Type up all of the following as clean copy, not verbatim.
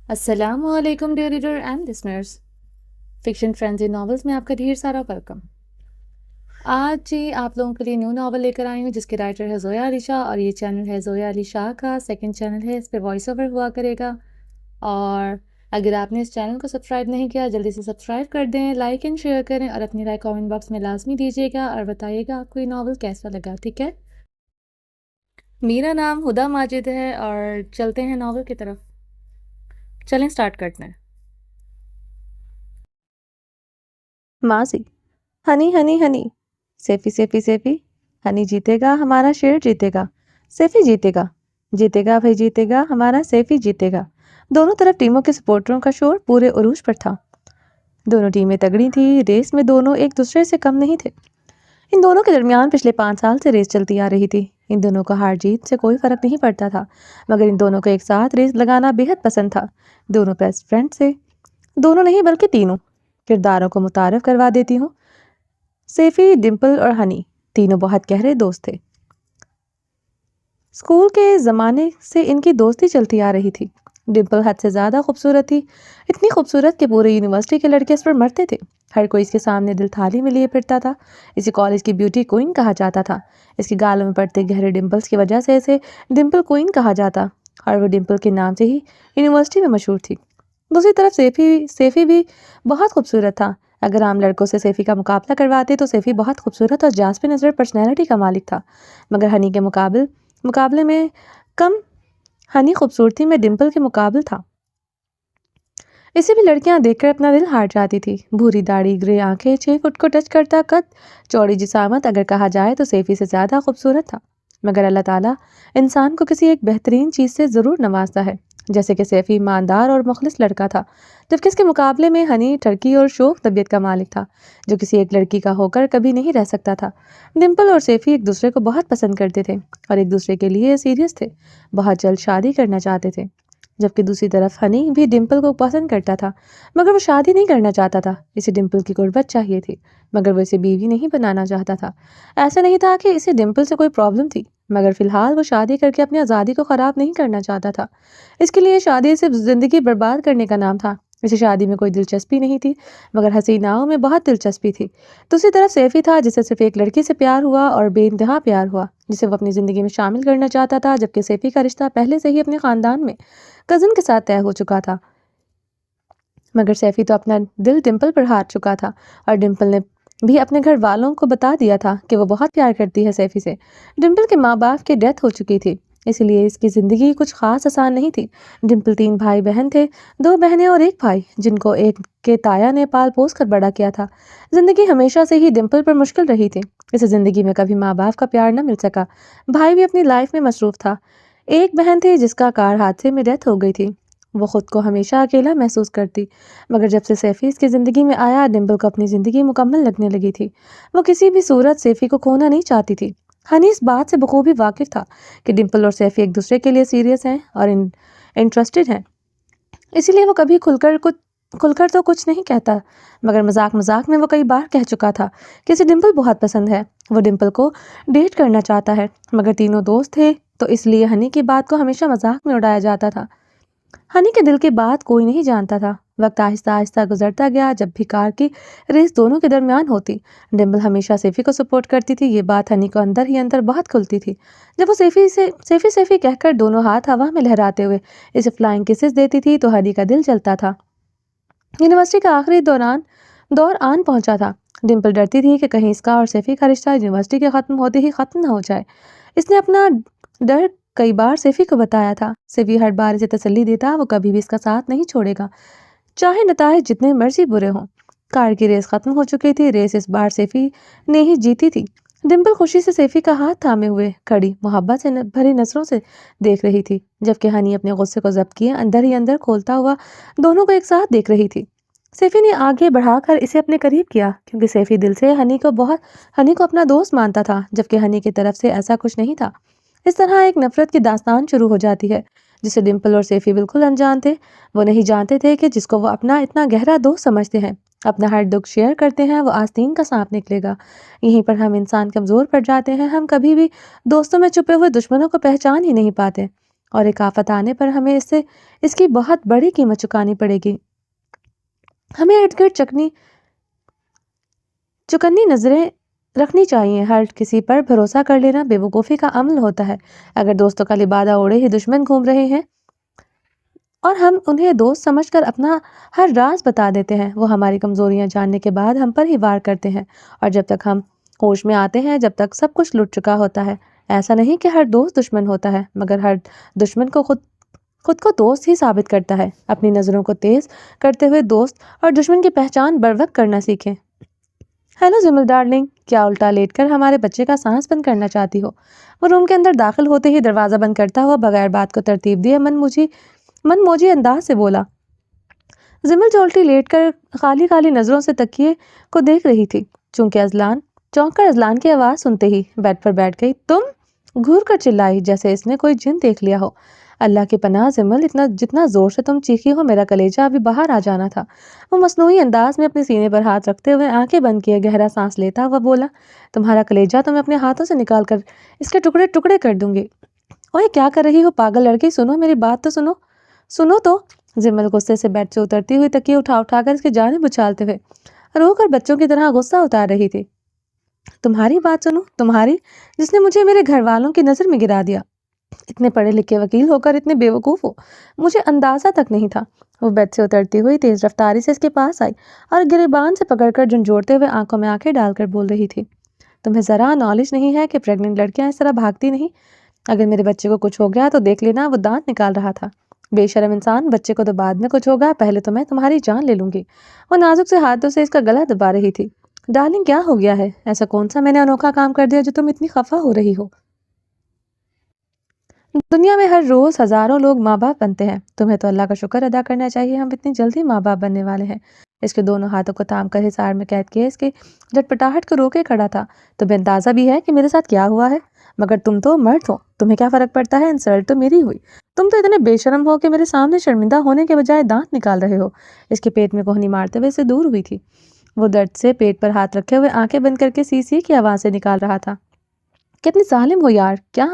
السلام علیکم dear reader and listeners, fiction frenzy novels میں آپ کا ڈھیر سارا ویلکم۔ آج جی آپ لوگوں کے لیے نیو ناول لے کر آئی ہوں جس کے رائٹر ہے زویا علی شاہ، اور یہ چینل ہے زویا علی شاہ کا سیکنڈ چینل ہے، اس پہ وائس اوور ہوا کرے گا۔ اور اگر آپ نے اس چینل کو سبسکرائب نہیں کیا جلدی سے سبسکرائب کر دیں، لائک اینڈ شیئر کریں، اور اپنی رائے کامنٹ باکس میں لازمی دیجیے گا اور بتائیے گا آپ کو یہ ناول کیسا لگا، ٹھیک ہے؟ میرا نام ہدا ماجد ہے اور چلتے ہیں ناول کی طرف، چلیں سٹارٹ کرتے ہیں۔ ماضی۔ Honey honey honey, Saifi Saifi Saifi, honey جیتے گا ہمارا شیر جیتے گا، سیفی جیتے گا، جیتے گا بھائی جیتے گا ہمارا سیفی جیتے گا۔ دونوں طرف ٹیموں کے سپورٹروں کا شور پورے عروج پر تھا۔ دونوں ٹیمیں تگڑی تھی، ریس میں دونوں ایک دوسرے سے کم نہیں تھے۔ ان دونوں کے درمیان پچھلے 5 سال سے ریس چلتی آ رہی تھی۔ ان دونوں کو ہار جیت سے کوئی فرق نہیں پڑتا تھا، مگر ان دونوں کو ایک ساتھ ریس لگانا بے حد پسند تھا۔ دونوں بیسٹ فرینڈ سے، دونوں نہیں بلکہ تینوں کرداروں کو متعارف کروا دیتی ہوں۔ سیفی، ڈمپل اور ہنی تینوں بہت گہرے دوست تھے۔ اسکول کے زمانے سے ان کی دوستی چلتی آ رہی تھی۔ ڈمپل حد سے زیادہ خوبصورت تھی، اتنی خوبصورت کہ پورے یونیورسٹی کے لڑکے اس پر مرتے تھے۔ ہر کوئی اس کے سامنے دل تھالی میں لیے پھرتا تھا۔ اسے کالج کی بیوٹی کوئن کہا جاتا تھا۔ اس کے گالوں میں پڑتے گہرے ڈمپلز کی وجہ سے اسے ڈمپل کوئن کہا جاتا، اور وہ ڈمپل کے نام سے ہی یونیورسٹی میں مشہور تھی۔ دوسری طرف سیفی بھی بہت خوبصورت تھا۔ اگر عام لڑکوں سے سیفی کا مقابلہ کرواتے تو سیفی بہت خوبصورت اور جاذب نظر پرسنالٹی کا مالک تھا، مگر ہنی کے مقابلے میں کم۔ ہنی خوبصورتی میں ڈمپل کے مقابل تھا۔ اسے بھی لڑکیاں دیکھ کر اپنا دل ہار جاتی تھی۔ بھوری داڑھی، گرے آنکھیں، 6 فٹ کو ٹچ کرتا قد، چوڑی جسامت، اگر کہا جائے تو سیفی سے زیادہ خوبصورت تھا۔ مگر اللہ تعالیٰ انسان کو کسی ایک بہترین چیز سے ضرور نوازتا ہے، جیسے کہ سیفی ایماندار اور مخلص لڑکا تھا، جبکہ اس کے مقابلے میں ہنی ٹرکی اور شوخ طبیعت کا مالک تھا، جو کسی ایک لڑکی کا ہو کر کبھی نہیں رہ سکتا تھا۔ ڈمپل اور سیفی ایک دوسرے کو بہت پسند کرتے تھے اور ایک دوسرے کے لیے سیریس تھے، بہت جلد شادی کرنا چاہتے تھے۔ جبکہ دوسری طرف ہنی بھی ڈمپل کو پسند کرتا تھا، مگر وہ شادی نہیں کرنا چاہتا تھا۔ اسے ڈمپل کی قربت چاہیے تھی، مگر وہ اسے بیوی نہیں بنانا چاہتا تھا۔ ایسا نہیں تھا کہ اسے ڈمپل سے کوئی پرابلم تھی، مگر فی الحال وہ شادی کر کے اپنی آزادی کو خراب نہیں کرنا چاہتا تھا۔ اس کے لیے شادی صرف زندگی برباد کرنے کا نام تھا۔ اسے شادی میں کوئی دلچسپی نہیں تھی، مگر حسیناؤں میں بہت دلچسپی تھی۔ دوسری طرف سیفی تھا، جسے صرف ایک لڑکی سے پیار ہوا اور بے انتہا پیار ہوا، جسے وہ اپنی زندگی میں شامل کرنا چاہتا تھا، جبکہ سیفی کا رشتہ پہلے سے ہی اپنے خاندان میں کزن کے ساتھ طے ہو چکا تھا۔ مگر سیفی تو اپنا دل ڈمپل پر ہار چکا تھا، اور ڈمپل نے بھی اپنے گھر والوں کو بتا دیا تھا کہ وہ بہت پیار کرتی ہے سیفی سے۔ ڈمپل کے ماں باپ کی ڈیتھ ہو چکی تھی، اس لیے اس کی زندگی کچھ خاص آسان نہیں تھی۔ ڈمپل 3 بھائی بہن تھے، 2 بہنیں اور 1 بھائی، جن کو ایک کے تایا نے پال پوس کر بڑا کیا تھا۔ زندگی ہمیشہ سے ہی ڈمپل پر مشکل رہی تھی۔ اسے زندگی میں کبھی ماں باپ کا پیار نہ مل سکا۔ بھائی بھی اپنی لائف میں مصروف تھا۔ ایک بہن تھی جس کا کار حادثے میں ڈیتھ ہو گئی تھی۔ وہ خود کو ہمیشہ اکیلا محسوس کرتی، مگر جب سے سیفی اس کی زندگی میں آیا، ڈمپل کو اپنی زندگی مکمل لگنے لگی تھی۔ وہ کسی بھی صورت سیفی کو کھونا نہیں چاہتی تھی۔ ہنی اس بات سے بخوبی واقف تھا کہ ڈمپل اور سیفی ایک دوسرے کے لیے سیریس ہیں اور انٹرسٹڈ ہیں، اسی لیے وہ کبھی کھل کر تو کچھ نہیں کہتا، مگر مذاق میں وہ کئی بار کہہ چکا تھا کہ اسے ڈمپل بہت پسند ہے، وہ ڈمپل کو ڈیٹ کرنا چاہتا ہے۔ مگر تینوں دوست تھے تو اس لیے ہنی کی بات کو ہمیشہ مذاق میں اڑایا جاتا تھا۔ ہنی کے دل کی بات کوئی نہیں جانتا تھا۔ وقت آہستہ آہستہ گزرتا گیا۔ جب بھی کار کی ریس دونوں کے درمیان ہوتی، ڈمپل ہمیشہ سیفی کو سپورٹ کرتی تھی۔ یہ بات ہنی کو اندر ہی اندر بہت کھلتی تھی۔ جب وہ سیفی کہہ کر دونوں ہاتھ ہوا میں لہراتے ہوئے اسے فلائنگ کسز دیتی تھی تو ہنی کا دل جلتا تھا۔ یونیورسٹی کا آخری دور آن پہنچا تھا۔ ڈمپل ڈرتی تھی کہ کہیں اس کا اور سیفی کا رشتہ یونیورسٹی کے ختم ہوتے ہی ختم نہ ہو جائے۔ اس نے اپنا ڈر کئی بار سیفی کو بتایا تھا۔ سیفی ہر بار اسے تسلی دیتا، وہ کبھی بھی اس کا ساتھ نہیں چھوڑے گا، چاہے نتائج جتنے مرضی برے ہوں۔ کار کی ریس ختم ہو چکی تھی۔ ریس اس بار سیفی نے ہی جیتی تھی۔ ڈمپل خوشی سے سیفی کا ہاتھ تھامے ہوئے کھڑی محبت سے بھری نظروں سے دیکھ رہی تھی، جبکہ ہنی اپنے غصے کو ضبط کیے اندر ہی اندر کھولتا ہوا دونوں کو ایک ساتھ دیکھ رہی تھی۔ سیفی نے آگے بڑھا کر اسے اپنے قریب کیا، کیونکہ سیفی دل سے ہنی کو اپنا دوست مانتا تھا، جبکہ ہنی کی طرف سے ایسا کچھ نہیں تھا۔ اس طرح ایک نفرت کی داستان شروع ہو جاتی ہے جسے ڈمپل اور سیفی بالکل انجان تھے۔ وہ نہیں جانتے تھے کہ جس کو وہ اپنا اتنا گہرا دوست سمجھتے ہیں، اپنا ہر دکھ شیئر کرتے ہیں، وہ آستین کا سانپ نکلے گا۔ یہیں پر ہم انسان کمزور پڑ جاتے ہیں۔ ہم کبھی بھی دوستوں میں چھپے ہوئے دشمنوں کو پہچان ہی نہیں پاتے۔ اور ایک آفت آنے پر ہمیں اس کی بہت بڑی قیمت چکانی پڑے گی۔ ہمیں ارد گرد چکنی نظریں رکھنی چاہیے۔ ہر کسی پر بھروسہ کر لینا بے وقوفی کا عمل ہوتا ہے۔ اگر دوستوں کا لبادہ اوڑھے ہی دشمن گھوم رہے ہیں اور ہم انہیں دوست سمجھ کر اپنا ہر راز بتا دیتے ہیں، وہ ہماری کمزوریاں جاننے کے بعد ہم پر ہی وار کرتے ہیں، اور جب تک ہم ہوش میں آتے ہیں، جب تک سب کچھ لٹ چکا ہوتا ہے۔ ایسا نہیں کہ ہر دوست دشمن ہوتا ہے، مگر ہر دشمن کو خود کو دوست ہی ثابت کرتا ہے۔ اپنی نظروں کو تیز کرتے ہوئے دوست اور دشمن کی پہچان بروقت کرنا سیکھیں۔ ہیلو زمل ڈارلنگ، کیا الٹا لیٹ کر ہمارے بچے کا سانس بند کرنا چاہتی ہو؟ وہ روم کے اندر داخل ہوتے ہی دروازہ بند کرتا ہوا بغیر بات کو ترتیب دیے من موجی انداز سے بولا۔ زمل جو الٹی لیٹ کر خالی نظروں سے تکیے کو دیکھ رہی تھی، چونکہ چونک کر ازلان کی آواز سنتے ہی بیڈ پر بیٹھ گئی۔ تم؟ گھور کر چلائی جیسے اس نے کوئی جن دیکھ لیا ہو۔ اللہ کی پناہ زمل، جتنا زور سے تم چیخی ہو میرا کلیجہ ابھی باہر آ جانا تھا۔ وہ مصنوعی انداز میں اپنے سینے پر ہاتھ رکھتے ہوئے آنکھیں بند کیے گہرا سانس لیتا ہوا بولا، تمہارا کلیجہ تو میں اپنے ہاتھوں سے نکال کر اس کے ٹکڑے ٹکڑے کر دوں گی۔ اوے کیا کر رہی ہو پاگل لڑکی، سنو میری بات تو سنو تو۔ زمل غصے سے بیڈ سے اترتی ہوئی تکیے اٹھا کر اس کی جانب اچھالتے ہوئے رو کر بچوں کی طرح غصہ اتار رہی تھی۔ تمہاری بات سنو، تمہاری جس نے مجھے میرے گھر والوں کی نظر میں گرا دیا۔ اتنے پڑھے لکھے وکیل ہو کر اتنے بے وقوف ہو، مجھے اندازہ تک نہیں تھا۔ وہ بیڈ سے اترتی ہوئی تیز رفتاری سے اس کے پاس آئی اور گریبان سے پکڑ کر جھنجھوڑتے ہوئے آنکھوں میں آنکھیں ڈال کر بول رہی تھی، تمہیں ذرا نالج نہیں ہے کہ پریگننٹ لڑکیاں اس طرح بھاگتی نہیں؟ اگر میرے بچے کو کچھ ہو گیا تو دیکھ لینا، وہ دانت نکال رہا تھا۔ بے شرم انسان، بچے کو تو بعد میں کچھ ہوگا، پہلے تو میں تمہاری جان لے لوں گی۔ وہ نازک سے ہاتھوں سے اس کا گلا دبا رہی تھی۔ ڈارلنگ کیا ہو گیا ہے؟ ایسا کون سا میں نے انوکھا کام کر دیا جو تم اتنی خفا ہو رہی ہو؟ دنیا میں ہر روز ہزاروں لوگ ماں باپ بنتے ہیں، تمہیں تو اللہ کا شکر ادا کرنا چاہیے ہم اتنی جلدی ماں باپ بننے والے ہیں۔ اس کے دونوں ہاتھوں کو تھام کر حصار میں قید کیے اس کی جھٹپٹاہٹ کو روکے کھڑا تھا۔ تمہیں اندازہ بھی ہے کہ میرے ساتھ کیا ہوا ہے؟ مگر تم تو مرد ہو، تمہیں کیا فرق پڑتا ہے؟ انسلٹ تو میری ہوئی۔ تم تو اتنے بے شرم ہو کہ میرے سامنے شرمندہ ہونے کے بجائے دانت نکال رہے ہو۔ اس کے پیٹ میں کوہنی مارتے ہوئے سے دور ہوئی تھی۔ وہ درد سے پیٹ پر ہاتھ رکھے ہوئے آنکھیں بند کر کے سی سی کی آواز سے نکال رہا تھا، کتنی ظالم ہو یار، کیا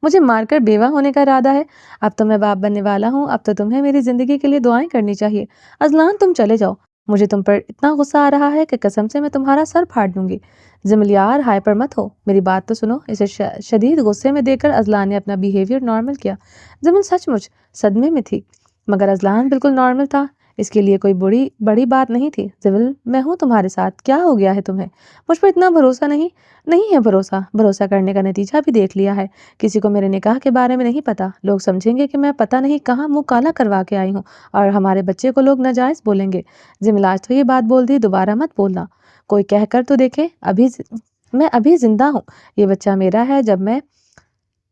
مجھے مار کر بیوہ ہونے کا ارادہ ہے؟ اب تو میں باپ بننے والا ہوں، اب تو تمہیں میری زندگی کے لیے دعائیں کرنی چاہیے۔ ازلان تم چلے جاؤ، مجھے تم پر اتنا غصہ آ رہا ہے کہ قسم سے میں تمہارا سر پھاڑ دوں گی۔ زمل یار ہائپر مت ہو، میری بات تو سنو۔ اسے شدید غصے میں دیکھ کر ازلان نے اپنا بیہیویئر نارمل کیا۔ زمل سچ مچ صدمے میں تھی، مگر ازلان بالکل نارمل تھا، اس کے لیے کوئی بڑی بات نہیں تھی۔ زمل میں ہوں تمہارے ساتھ، کیا ہو گیا ہے تمہیں؟ مجھ پر اتنا بھروسہ نہیں ہے؟ بھروسہ کرنے کا نتیجہ بھی دیکھ لیا ہے۔ کسی کو میرے نکاح کے بارے میں نہیں پتا، لوگ سمجھیں گے کہ میں پتہ نہیں کہاں منہ کالا کروا کے آئی ہوں، اور ہمارے بچے کو لوگ ناجائز بولیں گے۔ زمل آج تو یہ بات بول دی، دوبارہ مت بولنا۔ کوئی کہہ کر تو دیکھے، میں ابھی زندہ ہوں، یہ بچہ میرا ہے۔ جب میں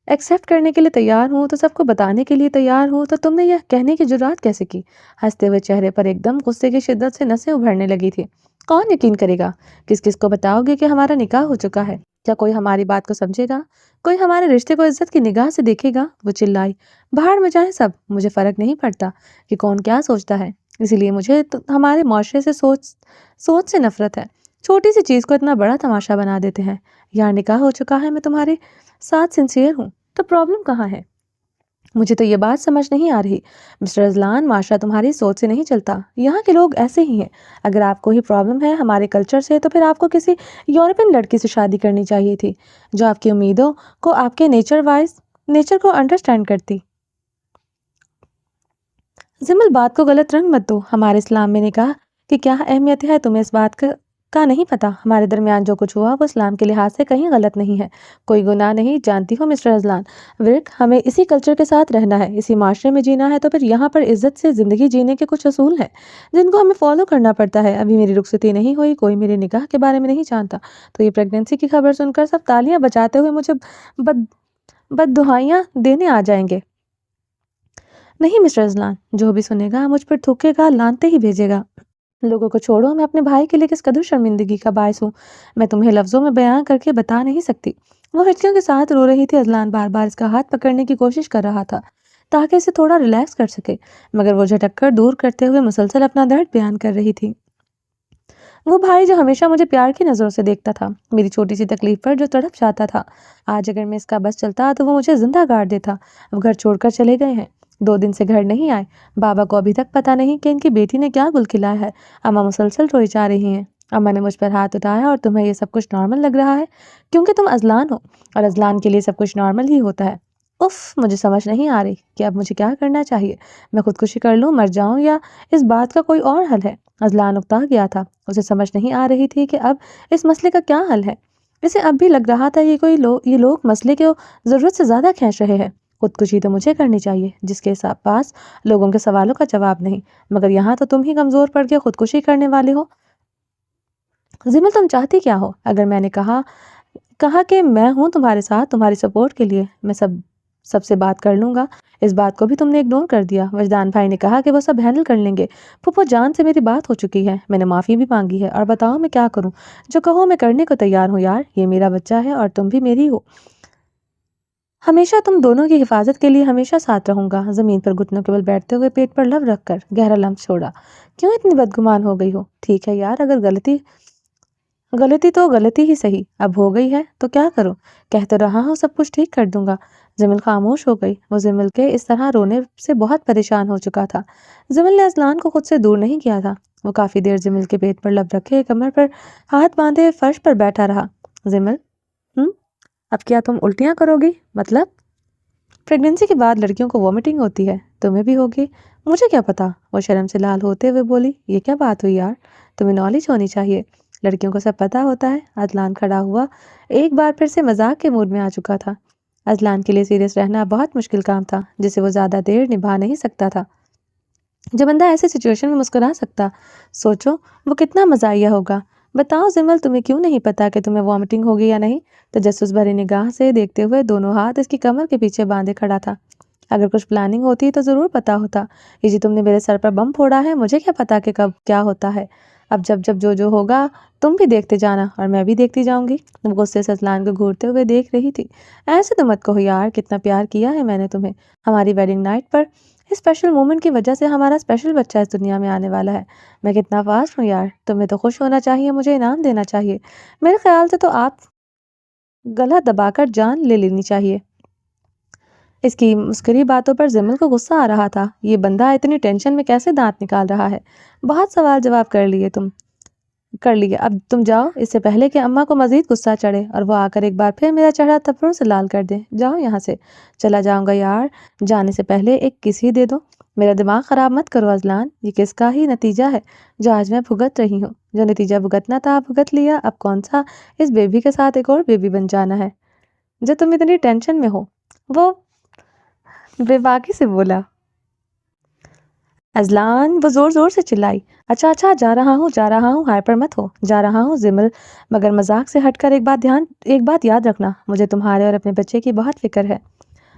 ایکسیپٹ کرنے کے لیے تیار ہوں تو سب کو بتانے کے لیے تیار ہوں، تو تم نے یہ کہنے کی جرات کیسے کی؟ ہنستے ہوئے چہرے پر ایک دم غصے کی شدت سے نسیں ابھرنے لگی تھی۔ کون یقین کرے گا؟ کس کو بتاؤ گے کہ ہمارا نکاح ہو چکا ہے؟ کیا کوئی ہماری بات کو سمجھے گا؟ کوئی ہمارے رشتے کو عزت کی نگاہ سے دیکھے گا؟ وہ چلائی، باہر میں جائیں سب، مجھے فرق نہیں پڑتا کہ کون کیا سوچتا ہے، اسی لیے مجھے ہمارے معاشرے سے سوچ سے نفرت ہے۔ چھوٹی سی چیز کو اتنا بڑا تماشا بنا دیتے ہیں۔ یہاں نکاح ہو چکا ہے، میں تمہارے ساتھ سنسیئر ہوں، تو پرابلم کہاں ہے؟ مجھے تو یہ بات سمجھ نہیں آ رہی مسٹر ازلان، معاشرہ تمہاری سوچ سے نہیں چلتا، یہاں کے لوگ ایسے ہی ہیں۔ اگر آپ کو ہی پرابلم ہے ہمارے کلچر سے، تو پھر آپ کو کسی یورپین لڑکی سے شادی کرنی چاہیے تھی جو آپ کی امیدوں کو، آپ کے نیچر کو انڈرسٹینڈ کرتی۔ زمل بات کو غلط رنگ مت دو، ہمارے اسلام میں نکاح کی کیا اہمیت ہے تمہیں اس بات کا نہیں پتا؟ ہمارے درمیان جو کچھ ہوا وہ اسلام کے لحاظ سے کہیں غلط نہیں ہے، کوئی گناہ نہیں، جانتی ہو مسٹر ازلان ورک، ہمیں اسی کلچر کے ساتھ رہنا ہے، اسی معاشرے میں جینا ہے، تو پھر یہاں پر عزت سے زندگی جینے کے کچھ اصول ہیں جن کو ہمیں فالو کرنا پڑتا ہے۔ ابھی میری رخصتی نہیں ہوئی، کوئی میرے نکاح کے بارے میں نہیں جانتا، تو یہ پریگننسی کی خبر سن کر سب تالیاں بجاتے ہوئے مجھے بددعائیاں دینے آ جائیں گے۔ نہیں مسٹر ازلان، جو بھی سنے گا مجھ پر تھوکے گا، لانتے ہی بھیجے گا۔ لوگوں کو چھوڑو، میں اپنے بھائی کے لیے کس قدر شرمندگی کا باعث ہوں میں تمہیں لفظوں میں بیان کر کے بتا نہیں سکتی۔ وہ ہچکیوں کے ساتھ رو رہی تھی۔ ازلان بار بار اس کا ہاتھ پکڑنے کی کوشش کر رہا تھا تاکہ اسے تھوڑا ریلیکس کر سکے، مگر وہ جھٹک کر دور کرتے ہوئے مسلسل اپنا درد بیان کر رہی تھی۔ وہ بھائی جو ہمیشہ مجھے پیار کی نظروں سے دیکھتا تھا، میری چھوٹی سی تکلیف پر جو تڑپ جاتا تھا، آج اگر میں اس کا بس چلتا تو وہ مجھے زندہ گاڑ دیتا۔ اب گھر چھوڑ کر چلے گئے ہیں، 2 دن سے گھر نہیں آئے۔ بابا کو ابھی تک پتا نہیں کہ ان کی بیٹی نے کیا گل کھلایا ہے۔ اماں مسلسل روئی جا رہی ہیں۔ اماں نے مجھ پر ہاتھ اٹھایا، اور تمہیں یہ سب کچھ نارمل لگ رہا ہے کیونکہ تم ازلان ہو، اور ازلان کے لیے سب کچھ نارمل ہی ہوتا ہے۔ اف، مجھے سمجھ نہیں آ رہی کہ اب مجھے کیا کرنا چاہیے۔ میں خودکشی کر لوں، مر جاؤں، یا اس بات کا کوئی اور حل ہے؟ ازلان اکتا گیا تھا، اسے سمجھ نہیں آ رہی تھی کہ اب اس مسئلے کا کیا حل ہے۔ اسے اب بھی لگ رہا تھا یہ لوگ مسئلے کو ضرورت سے زیادہ کھینچ رہے ہیں۔ خودکشی تو مجھے کرنی چاہیے جس کے پاس لوگوں کے سوالوں کا جواب نہیں، مگر یہاں تو تم ہی کمزور پڑ کے خودکشی کرنے والے ہو۔ زمل، تم چاہتی کیا ہو؟ اگر میں نے کہا کہ میں ہوں تمہارے ساتھ، تمہاری سپورٹ کے لیے، میں سب سے بات کر لوں گا۔ اس بات کو بھی تم نے اگنور کر دیا۔ وجدان بھائی نے کہا کہ وہ سب ہینڈل کر لیں گے۔ پھپھو جان سے میری بات ہو چکی ہے، میں نے معافی بھی مانگی ہے، اور بتاؤ میں کیا کروں؟ جو کہو میں کرنے کو تیار ہوں یار، یہ میرا بچہ ہے اور تم بھی میری ہو۔ ہمیشہ تم دونوں کی حفاظت کے لیے ہمیشہ ساتھ رہوں گا۔ زمین پر گھٹنوں کے بل بیٹھتے ہوئے پیٹ پر لب رکھ کر گہرا لمس چھوڑا۔ کیوں اتنی بدگمان ہو گئی ہو؟ ٹھیک ہے یار، اگر غلطی تو غلطی ہی صحیح، اب ہو گئی ہے تو کیا کروں؟ کہہ تو رہا ہوں سب کچھ ٹھیک کر دوں گا۔ زمل خاموش ہو گئی۔ وہ زمل کے اس طرح رونے سے بہت پریشان ہو چکا تھا۔ زمل نے ازلان کو خود سے دور نہیں کیا تھا۔ وہ کافی دیر زمل کے پیٹ پر لب رکھے کمر پر ہاتھ باندھے فرش پر بیٹھا رہا۔ زمل، اب کیا تم الٹیاں کرو گی؟ مطلب؟ پریگننسی کے بعد لڑکیوں کو وومٹنگ ہوتی ہے، تمہیں بھی ہوگی۔ مجھے کیا پتا؟ وہ شرم سے لال ہوتے ہوئے بولی۔ یہ کیا بات ہوئی یار، تمہیں نالج ہونی چاہیے، لڑکیوں کو سب پتا ہوتا ہے۔ ازلان کھڑا ہوا، ایک بار پھر سے مذاق کے موڈ میں آ چکا تھا۔ ازلان کے لیے سیریس رہنا بہت مشکل کام تھا جسے وہ زیادہ دیر نبھا نہیں سکتا تھا۔ جو بندہ ایسے سچویشن میں مسکرا سکتا، سوچو وہ کتنا مزاحیہ ہوگا۔ بتاؤ زمل، تمہیں کیوں نہیں پتا کہ تمہیں وامٹنگ ہوگی یا نہیں؟ تجسس بھری نگاہ سے دیکھتے ہوئے دونوں ہاتھ اس کی کمر کے پیچھے باندھے کھڑا تھا۔ اگر کچھ پلاننگ ہوتی تو ضرور پتا ہوتا۔ یہ جی تم نے میرے سر پر بم پھوڑا ہے، مجھے کیا پتا کہ کب کیا ہوتا ہے۔ اب جب جو ہوگا تم بھی دیکھتے جانا، اور میں بھی دیکھتی جاؤں گی۔ وہ غصے سے ازلان کو گھورتے ہوئے دیکھ رہی تھی۔ ایسے تو مت کہو یار، کتنا پیار کیا ہے میں نے تمہیں۔ ہماری ویڈنگ نائٹ پر اس اسپیشل مومنٹ کی وجہ سے ہمارا اسپیشل بچہ اس دنیا میں آنے والا ہے۔ میں کتنا فاسٹ ہوں یار، تمہیں تو خوش ہونا چاہیے، مجھے انعام دینا چاہیے۔ میرے خیال سے تو آپ گلا دبا کر جان لے لینی چاہیے۔ اس کی مسکری باتوں پر زمل کو غصہ آ رہا تھا۔ یہ بندہ اتنی ٹینشن میں کیسے دانت نکال رہا ہے؟ بہت سوال جواب کر لیے، اب تم جاؤ، اس سے پہلے کہ اماں کو مزید غصہ چڑھے اور وہ آ کر ایک بار پھر میرا چہرہ تھپڑوں سے لال کر دیں۔ جاؤ یہاں سے۔ چلا جاؤں گا یار، جانے سے پہلے ایک کس ہی دے دو۔ میرا دماغ خراب مت کرو ازلان، یہ کس کا ہی نتیجہ ہے جو آج میں بھگت رہی ہوں۔ جو نتیجہ بھگتنا تھا بھگت لیا، اب کون سا اس بیبی کے ساتھ ایک اور بیبی بن جانا ہے جو تم اتنی ٹینشن میں ہو؟ وہ بے باکی سے بولا۔ ازلان، وہ زور زور سے چلائی۔ اچھا جا رہا ہوں، ہائپر مت ہو، جا رہا ہوں زمل، مگر مذاق سے ہٹ کر ایک بات یاد رکھنا، مجھے تمہارے اور اپنے بچے کی بہت فکر ہے۔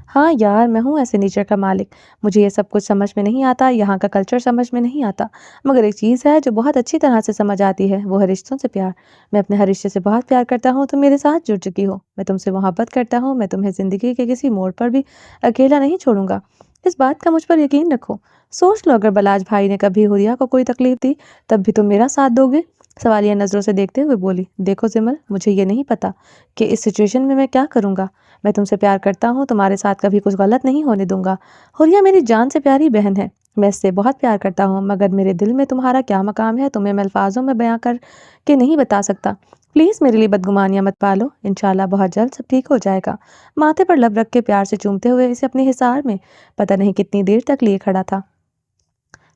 ہاں یار، میں ہوں ایسے نیچر کا مالک، مجھے یہ سب کچھ سمجھ میں نہیں آتا، یہاں کا کلچر سمجھ میں نہیں آتا، مگر ایک چیز ہے جو بہت اچھی طرح سے سمجھ آتی ہے، وہ ہے رشتوں سے پیار۔ میں اپنے ہر رشتے سے بہت پیار کرتا ہوں، تم میرے ساتھ جڑ چکی ہو، میں تم سے محبت کرتا ہوں، میں تمہیں زندگی کے کسی موڑ پر بھی اکیلا نہیں چھوڑوں گا، اس بات کا مجھ پر یقین رکھو۔ سوچ لو اگر بلاج بھائی نے کبھی حریہ کو کوئی تکلیف دی، تب بھی تم میرا ساتھ دو گے؟ سوالیہ نظروں سے دیکھتے ہوئے بولی۔ دیکھو زمل، مجھے یہ نہیں پتا کہ اس سچویشن میں کیا کروں گا، میں تم سے پیار کرتا ہوں، تمہارے ساتھ کبھی کچھ غلط نہیں ہونے دوں گا۔ حریہ میری جان سے پیاری بہن ہے، میں اس سے بہت پیار کرتا ہوں، مگر میرے دل میں تمہارا کیا مقام ہے تمہیں میں الفاظوں میں بیان کر کے نہیں بتا سکتا۔ پلیز میرے لیے بدگمانیاں مت پالو، انشاءاللہ بہت جلد سب ٹھیک ہو جائے گا۔ ماتھے پر لب رکھ کے پیار سے چومتے ہوئے اسے اپنے حصار میں پتہ نہیں کتنی دیر تک لیے کھڑا تھا۔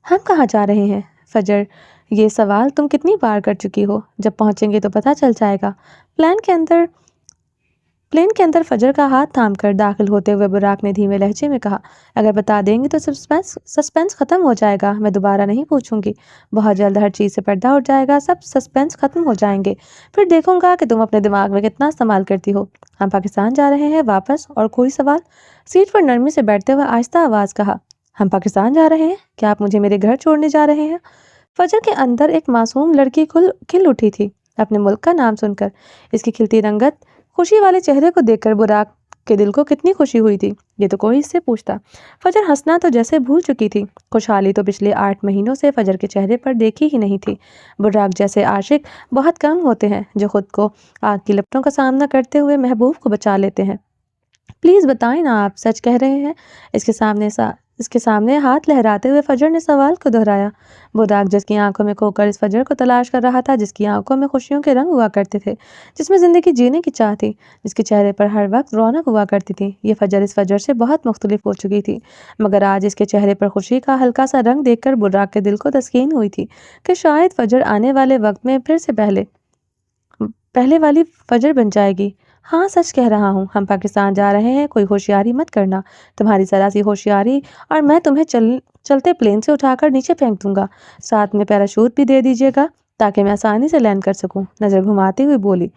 ہم کہاں جا رہے ہیں فجر؟ یہ سوال تم کتنی بار کر چکی ہو، جب پہنچیں گے تو پتہ چل جائے گا۔ پلین کے اندر فجر کا ہاتھ تھام کر داخل ہوتے ہوئے براق نے دھیمے لہجے میں کہا، اگر بتا دیں گے تو سسپینس ختم ہو جائے گا، میں دوبارہ نہیں پوچھوں گی، بہت جلد ہر چیز سے پردہ اٹھ جائے گا، سب سسپینس ختم ہو جائیں گے، پھر دیکھوں گا کہ تم اپنے دماغ میں کتنا استعمال کرتی ہو۔ ہم پاکستان جا رہے ہیں واپس، اور کوئی سوال؟ سیٹ پر نرمی سے بیٹھتے ہوئے آہستہ آواز کہا، ہم پاکستان جا رہے ہیں؟ کیا آپ مجھے میرے گھر چھوڑنے جا رہے ہیں؟ فجر کے اندر ایک معصوم لڑکی کھل اٹھی تھی اپنے ملک کا نام سن کر۔ اس کی کھلتی رنگت، خوشی والے چہرے کو دیکھ کر براق کہ دل کو کتنی خوشی ہوئی تھی، یہ تو کوئی اس سے پوچھتا۔ فجر ہنسنا تو جیسے بھول چکی تھی، خوشحالی تو پچھلے 8 مہینوں سے فجر کے چہرے پر دیکھی ہی نہیں تھی۔ براق جیسے عاشق بہت کم ہوتے ہیں جو خود کو آگ کی لپٹوں کا سامنا کرتے ہوئے محبوب کو بچا لیتے ہیں۔ پلیز بتائیں نا، آپ سچ کہہ رہے ہیں؟ اس کے سامنے ہاتھ لہراتے ہوئے فجر نے سوال کو دہرایا۔ براق جس کی آنکھوں میں کھو کر اس فجر کو تلاش کر رہا تھا، جس کی آنکھوں میں خوشیوں کے رنگ ہوا کرتے تھے، جس میں زندگی جینے کی چاہ تھی، جس کے چہرے پر ہر وقت رونق ہوا کرتی تھی، یہ فجر اس فجر سے بہت مختلف ہو چکی تھی۔ مگر آج اس کے چہرے پر خوشی کا ہلکا سا رنگ دیکھ کر براق کے دل کو تسکین ہوئی تھی کہ شاید فجر آنے والے وقت میں پھر سے پہلے والی فجر بن جائے گی۔ ہاں سچ کہہ رہا ہوں، ہم پاکستان جا رہے ہیں، کوئی ہوشیاری مت کرنا، تمہاری ذرا سی ہوشیاری اور میں تمہیں چلتے پلین سے اٹھا کر نیچے پھینک دوں گا، ساتھ میں پیراشوٹ بھی دے دیجیے گا تاکہ میں آسانی سے لینڈ کر سکوں، نظر گھماتی ہوئی بولی۔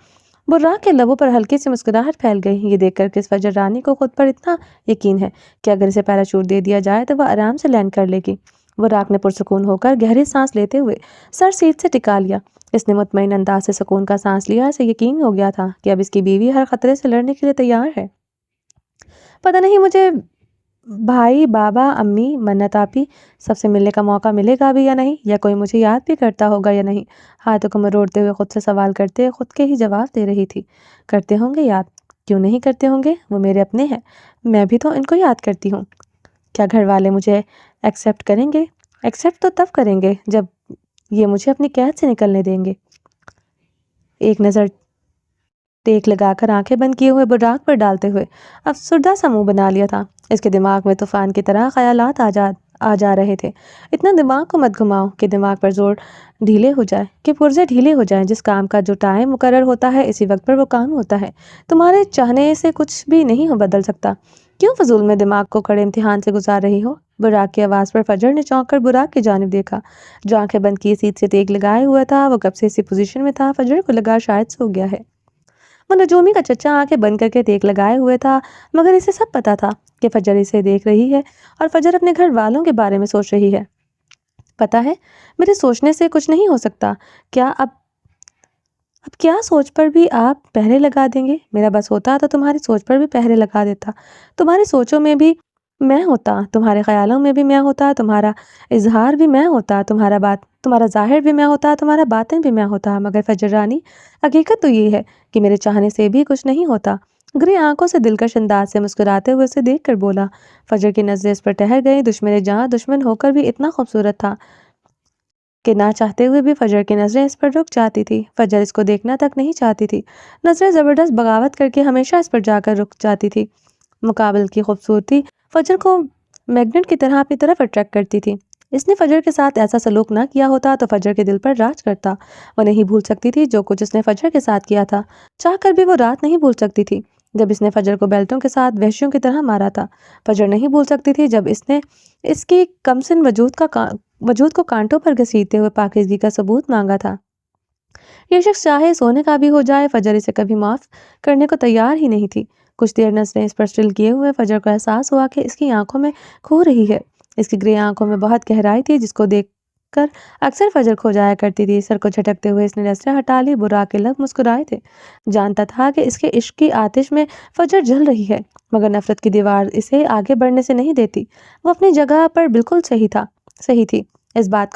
براق کے لبوں پر ہلکی سی مسکراہٹ پھیل گئی، یہ دیکھ کر کہ اس فجر رانی کو خود پر اتنا یقین ہے کہ اگر اسے پیراشوٹ دے دیا جائے تو وہ آرام سے لینڈ کر لے گی۔ براق نے پرسکون ہو کر گہری سانس لیتے ہوئے سر سیٹ سے ٹکا لیا۔ اس نے مطمئن انداز سے سکون کا سانس لیا، اسے یقین ہو گیا تھا کہ اب اس کی بیوی ہر خطرے سے لڑنے کے لیے تیار ہے۔ پتہ نہیں مجھے بھائی، بابا، امی، منت آپی سب سے ملنے کا موقع ملے گا بھی یا نہیں، یا کوئی مجھے یاد بھی کرتا ہوگا یا نہیں۔ ہاتھوں کو مروڑتے ہوئے خود سے سوال کرتے خود کے ہی جواب دے رہی تھی۔ کرتے ہوں گے یاد، کیوں نہیں کرتے ہوں گے، وہ میرے اپنے ہیں، میں بھی تو ان کو یاد کرتی ہوں۔ کیا گھر والے مجھے ایکسیپٹ کریں گے؟ ایکسیپٹ تو تب کریں گے جب یہ مجھے اپنی قید سے نکلنے دیں گے۔ ایک نظر ٹیک لگا کر آنکھیں بند کیے ہوئے براق پر ڈالتے ہوئے افسردہ سا منہ بنا لیا تھا۔ اس کے دماغ میں طوفان کی طرح خیالات آ جا رہے تھے۔ اتنا دماغ کو مت گھماؤ کہ دماغ پر زور ڈھیلے ہو جائے، کہ پرزے ڈھیلے ہو جائیں۔ جس کام کا جو ٹائم مقرر ہوتا ہے اسی وقت پر وہ کام ہوتا ہے، تمہارے چاہنے سے کچھ بھی نہیں بدل سکتا۔ کیوں فضول میں دماغ کو کڑے امتحان سے گزار رہی ہو؟ براق کی آواز پر فجر نے چونک کر براق کی جانب دیکھا، جو آنکھیں بند کیے سیٹ سے ٹیک لگائے ہوا تھا۔ وہ کب سے اسی پوزیشن میں تھا، فجر کو لگا شاید سو گیا ہے۔ وہ نجومی کا چچا آنکھیں بند کر کے ٹیک لگائے ہوئے تھا، مگر اسے سب پتا تھا کہ فجر اسے دیکھ رہی ہے اور فجر اپنے گھر والوں کے بارے میں سوچ رہی ہے۔ پتا ہے، میرے سوچنے سے کچھ نہیں ہو سکتا، کیا اب کیا سوچ پر بھی آپ پہرے لگا دیں گے؟ میرا بس ہوتا تو تمہاری سوچ پر بھی پہرے لگا دیتا، تمہاری سوچوں میں بھی میں ہوتا، تمہارے خیالوں میں بھی میں ہوتا، تمہارا اظہار بھی میں ہوتا، تمہارا ظاہر بھی میں ہوتا، تمہارا باطن بھی میں ہوتا۔ مگر فجر رانی، حقیقت تو یہ ہے کہ میرے چاہنے سے بھی کچھ نہیں ہوتا۔ گرے آنکھوں سے دلکش انداز سے مسکراتے ہوئے اسے دیکھ کر بولا۔ فجر کی نظریں اس پر ٹہر گئیں۔ دشمن جہاں دشمن ہو کر بھی اتنا خوبصورت تھا کہ نہ چاہتے ہوئے بھی فجر کی نظریں اس پر رک جاتی تھی۔ فجر اس کو دیکھنا تک نہیں چاہتی تھی، نظریں زبردست بغاوت کر کے ہمیشہ اس پر جا کر رک جاتی تھی۔ مقابل کی خوبصورتی فجر کو میگنیٹ کی طرح اپنی طرف اٹریکٹ کرتی تھی۔ اس نے فجر کے ساتھ ایسا سلوک نہ کیا ہوتا تو فجر کے دل پر راج کرتا۔ وہ نہیں بھول سکتی تھی جو کچھ اس نے فجر کے ساتھ کیا تھا، چاہ کر بھی وہ رات نہیں بھول سکتی تھی جب اس نے فجر کو بیلٹوں کے ساتھ وحشیوں کی طرح مارا تھا۔ فجر نہیں بھول سکتی تھی جب اس نے اس کی کمسن وجود کو کانٹوں پر گھسیٹتے ہوئے پاکیزگی کا ثبوت مانگا تھا۔ یہ شخص چاہے سونے کا بھی ہو جائے، فجر اسے کبھی معاف کرنے کو تیار ہی نہیں تھی۔ کچھ دیر نظریں اس پر سٹل کیے ہوئے فجر کو احساس ہوا کہ اس کی آنکھوں میں کھو رہی ہے۔ اس کی گرے آنکھوں میں بہت گہرائی تھی جس کو دیکھ کر اکثر فجر کھو جایا کرتی تھی۔ سر کو جھٹکتے ہوئے اس نے نظریں ہٹا لی۔ براق کے لب مسکرائے تھے، جانتا تھا کہ اس کے عشق کی آتش میں فجر جل رہی ہے، مگر نفرت کی دیوار اسے آگے بڑھنے سے نہیں دیتی۔ وہ اپنی جگہ پر بالکل صحیح تھی۔ اس بات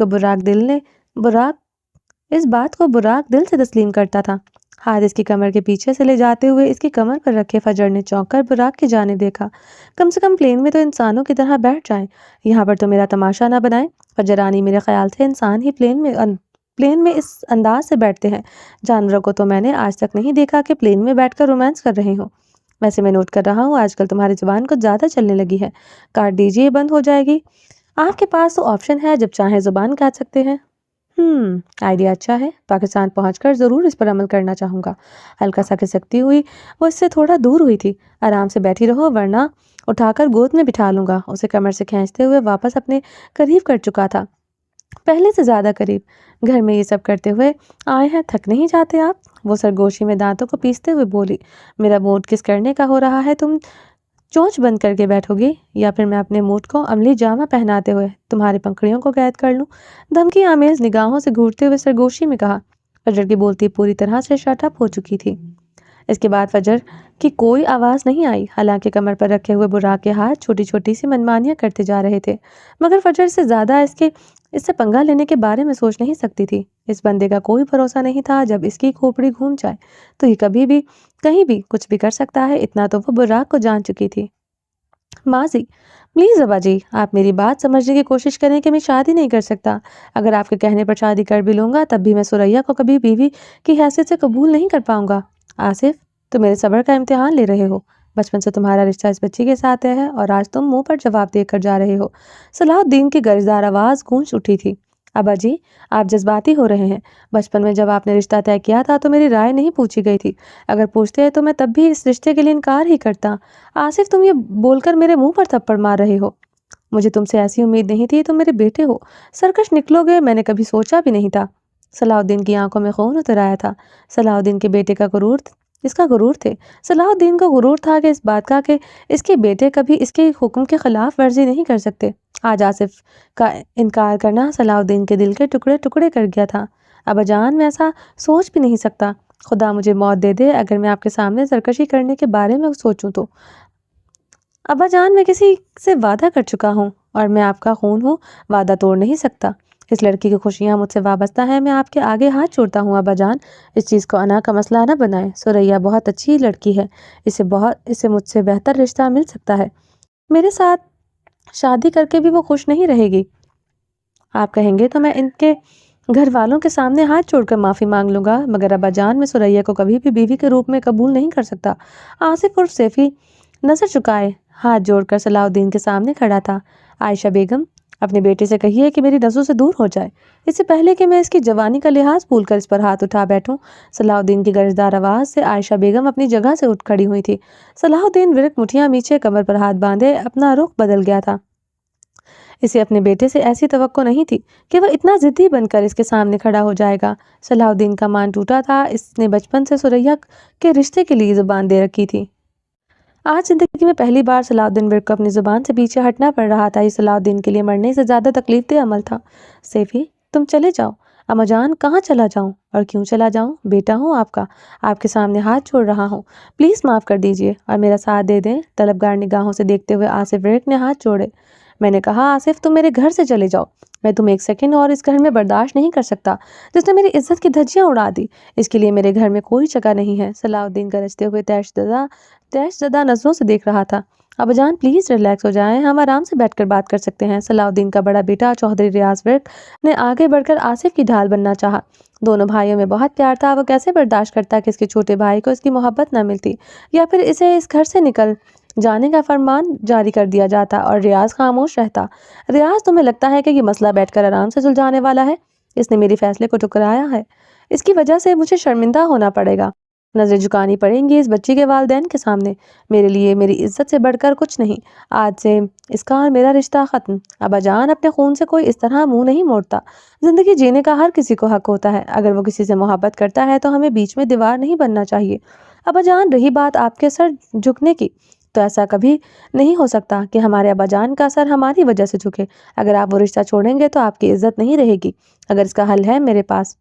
کو براق دل سے تسلیم کرتا تھا۔ ہاتھ اس کی کمر کے پیچھے سے لے جاتے ہوئے اس کی کمر پر رکھے فجر نے چونک کر براق کی جانب دیکھا۔ کم سے کم پلین میں تو انسانوں کی طرح بیٹھ جائیں، یہاں پر تو میرا تماشا نہ بنائیں۔ فجر رانی، میرے خیال سے انسان ہی پلین میں اس انداز سے بیٹھتے ہیں، جانوروں کو تو میں نے آج تک نہیں دیکھا کہ پلین میں بیٹھ کر رومانس کر رہے ہوں۔ ویسے میں نوٹ کر رہا ہوں آج کل تمہاری زبان کچھ زیادہ چلنے لگی ہے، کاٹ دیجیے، بند ہو جائے گی۔ آپ کے پاس تو آپشن ہے، جب چاہیں زبان کاٹ سکتے ہیں۔ آئیڈیا اچھا ہے، پاکستان پہنچ کر ضرور اس پر عمل کرنا چاہوں گا۔ ہلکا سا کھسکتی ہوئی وہ اس سے تھوڑا دور ہوئی تھی۔ آرام سے بیٹھی رہو ورنہ اٹھا کر گود میں بٹھا لوں گا۔ اسے کمر سے کھینچتے ہوئے واپس اپنے قریب کر چکا تھا، پہلے سے زیادہ قریب۔ گھر میں یہ سب کرتے ہوئے آئے ہیں، تھک نہیں جاتے آپ؟ وہ سرگوشی میں دانتوں کو پیستے ہوئے بولی۔ میرا موڈ کس کرنے کا ہو رہا ہے؟ تم چونچ بند کر کے بیٹھو گی یا پھر میں اپنے موڈ کو عملی جامہ پہناتے ہوئے تمہاری پنکھڑیوں کو قید کر لوں؟ دھمکی آمیز نگاہوں سے گھورتے ہوئے سرگوشی میں کہا۔ فجر کی بولتی پوری طرح سے شٹ اپ ہو چکی تھی۔ اس کے بعد فجر کی کوئی آواز نہیں آئی، حالانکہ کمر پر رکھے ہوئے براق کے ہاتھ چھوٹی چھوٹی سی منمانیاں کرتے جا رہے تھے، مگر فجر سے زیادہ اس سے پنگا لینے کے بارے میں سوچ نہیں سکتی تھی۔ اس بندے کا کوئی بھروسہ نہیں تھا، جب اس کی کھوپڑی گھوم جائے تو یہ کبھی بھی کہیں بھی کچھ بھی کر سکتا ہے، اتنا تو وہ براق کو جان چکی تھی۔ ماضی، پلیز ابا جی، آپ میری بات سمجھنے کی کوشش کریں کہ میں شادی نہیں کر سکتا۔ اگر آپ کے کہنے پر شادی کر بھی لوں گا تب بھی میں سریا کو کبھی بیوی کی حیثیت سے قبول نہیں کر پاؤں گا۔ آصف، تم میرے صبر کا امتحان لے رہے ہو۔ بچپن سے تمہارا رشتہ اس بچی کے ساتھ ہے اور آج تم منہ پر جواب دے کر جا رہے ہو۔ صلاح الدین کی گرجدار آواز گونج اٹھی تھی۔ ابا جی، آپ جذباتی ہو رہے ہیں۔ بچپن میں جب آپ نے رشتہ طے کیا تھا تو میری رائے نہیں پوچھی گئی تھی۔ اگر پوچھتے تو میں تب بھی اس رشتے کے لیے انکار ہی کرتا۔ آصف، تم یہ بول کر میرے منہ پر تھپڑ مار رہے ہو۔ مجھے تم سے ایسی امید نہیں تھی، تم میرے بیٹے ہو، سرکش نکلو گے، میں نے کبھی سوچا بھی نہیں تھا۔ صلاح الدین کی آنکھوں میں خون اتر آیا تھا۔ صلاح الدین کے بیٹے کا اس کا غرور تھے۔ صلاح الدین کو غرور تھا کہ اس بات کا کہ اس کے بیٹے کبھی اس کے حکم کے خلاف ورزی نہیں کر سکتے۔ آج آصف کا انکار کرنا صلاح الدین کے دل کے ٹکڑے ٹکڑے کر گیا تھا۔ ابا جان، میں ایسا سوچ بھی نہیں سکتا۔ خدا مجھے موت دے دے اگر میں آپ کے سامنے سرکشی کرنے کے بارے میں سوچوں تو۔ ابا جان، میں کسی سے وعدہ کر چکا ہوں اور میں آپ کا خون ہوں، وعدہ توڑ نہیں سکتا۔ اس لڑکی کی خوشیاں مجھ سے وابستہ ہیں، میں آپ کے آگے ہاتھ چھوڑتا ہوں۔ ابا جان، اس چیز کو انا کا مسئلہ نہ بنائیں۔ سریا بہت اچھی لڑکی ہے، اسے مجھ سے بہتر رشتہ مل سکتا ہے۔ میرے ساتھ شادی کر کے بھی وہ خوش نہیں رہے گی۔ آپ کہیں گے تو میں ان کے گھر والوں کے سامنے ہاتھ چھوڑ کر معافی مانگ لوں گا، مگر ابا جان، میں سریا کو کبھی بھی بیوی کے روپ میں قبول نہیں کر سکتا۔ آصف عرف سیفی نظر چکائے ہاتھ جوڑ کر صلاح الدین کے سامنے کھڑا تھا۔ عائشہ بیگم، اپنے بیٹے سے کہیے کہ میری نظروں سے دور ہو جائے، اس سے پہلے کہ میں اس کی جوانی کا لحاظ بھول کر اس پر ہاتھ اٹھا بیٹھوں۔ صلاح الدین کی گرجدار آواز سے عائشہ بیگم اپنی جگہ سے اٹھ کھڑی ہوئی تھی۔ صلاح الدین ورق مٹھیاں میچے کمر پر ہاتھ باندھے اپنا رخ بدل گیا تھا۔ اسے اپنے بیٹے سے ایسی توقع نہیں تھی کہ وہ اتنا ضدی بن کر اس کے سامنے کھڑا ہو جائے گا۔ صلاح الدین کا مان ٹوٹا تھا، اس نے بچپن سے سریا کے رشتے کے لیے زبان دے رکھی تھی۔ آج زندگی میں پہلی بار صلاح الدین ورق کو اپنی زبان سے پیچھے ہٹنا پڑ رہا تھا۔ یہ صلاح الدین کے لیے مرنے سے زیادہ تکلیف دہ عمل تھا۔ سیفی، تم چلے جاؤ۔ اما جان، کہاں چلا جاؤں اور کیوں چلا جاؤں؟ بیٹا ہوں آپ کا، آپ کے سامنے ہاتھ چھوڑ رہا ہوں، پلیز معاف کر دیجئے اور میرا ساتھ دے دیں۔ طلبگار نگاہوں سے دیکھتے ہوئے آصف ورق نے ہاتھ جوڑے۔ میں نے کہا آصف، تم میرے گھر سے چلے جاؤ۔ میں تم ایک سیکنڈ اور اس گھر میں برداشت نہیں کر سکتا۔ جس نے میری عزت کی دھجیاں اڑا دی، اس کے لیے میرے گھر میں کوئی جگہ نہیں ہے۔ صلاح الدین گرجتے ہوئے تیش زدہ نظروں سے دیکھ رہا تھا۔ ابا جان، پلیز ریلیکس ہو جائیں، ہم آرام سے بیٹھ کر بات کر سکتے ہیں۔ صلاح الدین کا بڑا بیٹا چوہدری ریاض ورق نے آگے بڑھ کر آصف کی ڈھال بننا چاہا۔ دونوں بھائیوں میں بہت پیار تھا، وہ کیسے برداشت کرتا کہ اس کے چھوٹے بھائی کو اس کی محبت نہ ملتی، یا پھر اسے اس گھر سے نکل جانے کا فرمان جاری کر دیا جاتا اور ریاض خاموش رہتا۔ ریاض، تمہیں لگتا ہے کہ یہ مسئلہ بیٹھ کر آرام سے سلجھانے والا ہے؟ اس نے میرے فیصلے کو ٹکرایا ہے، اس کی وجہ سے مجھے شرمندہ ہونا پڑے گا، نظریں جھکانی پڑیں گی اس بچی کے والدین کے سامنے۔ میرے لیے میری عزت سے بڑھ کر کچھ نہیں۔ آج سے اس کا اور میرا رشتہ ختم۔ ابا جان، اپنے خون سے کوئی اس طرح منہ نہیں موڑتا۔ زندگی جینے کا ہر کسی کو حق ہوتا ہے، اگر وہ کسی سے محبت کرتا ہے تو ہمیں بیچ میں دیوار نہیں بننا چاہیے۔ ابا جان، رہی بات آپ کے سر جھکنے کی، تو ایسا کبھی نہیں ہو سکتا کہ ہمارے ابا جان کا سر ہماری وجہ سے جھکے۔ اگر آپ وہ رشتہ چھوڑیں گے تو آپ کی عزت نہیں رہے گی۔ اگر اس کا حل ہے میرے پاس،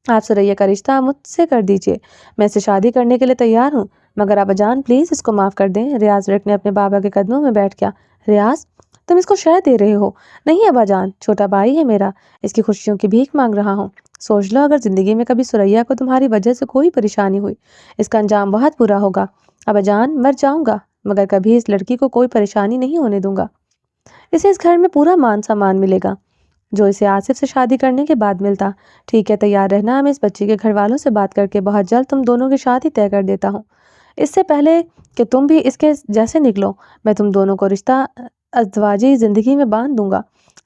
آپ سریا کا رشتہ مجھ سے کر دیجئے، میں اسے شادی کرنے کے لیے تیار ہوں، مگر ابا جان پلیز اس کو معاف کر دیں۔ ریاض ورق نے اپنے بابا کے قدموں میں بیٹھ گیا۔ ریاض، تم اس کو شہ دے رہے ہو؟ نہیں ابا جان، چھوٹا بھائی ہے میرا، اس کی خوشیوں کی بھیک مانگ رہا ہوں۔ سوچ لو، اگر زندگی میں کبھی سریا کو تمہاری وجہ سے کوئی پریشانی ہوئی، اس کا انجام بہت برا ہوگا۔ ابا جان، مر جاؤں گا مگر کبھی اس لڑکی کو کوئی پریشانی نہیں ہونے دوں گا۔ اسے اس گھر میں پورا مان سامان ملے گا جو اسے آصف سے شادی کرنے کے بعد ملتا۔ ٹھیک ہے، تیار رہنا، میں اس بچی کے گھر والوں سے بات کر کے بہت جلد تم دونوں کی شادی طے کر دیتا ہوں۔ اس سے پہلے کہ تم بھی اس کے جیسے نکلو، میں تم دونوں کو رشتہ ازدواجی زندگی میں باندھ دوں گا۔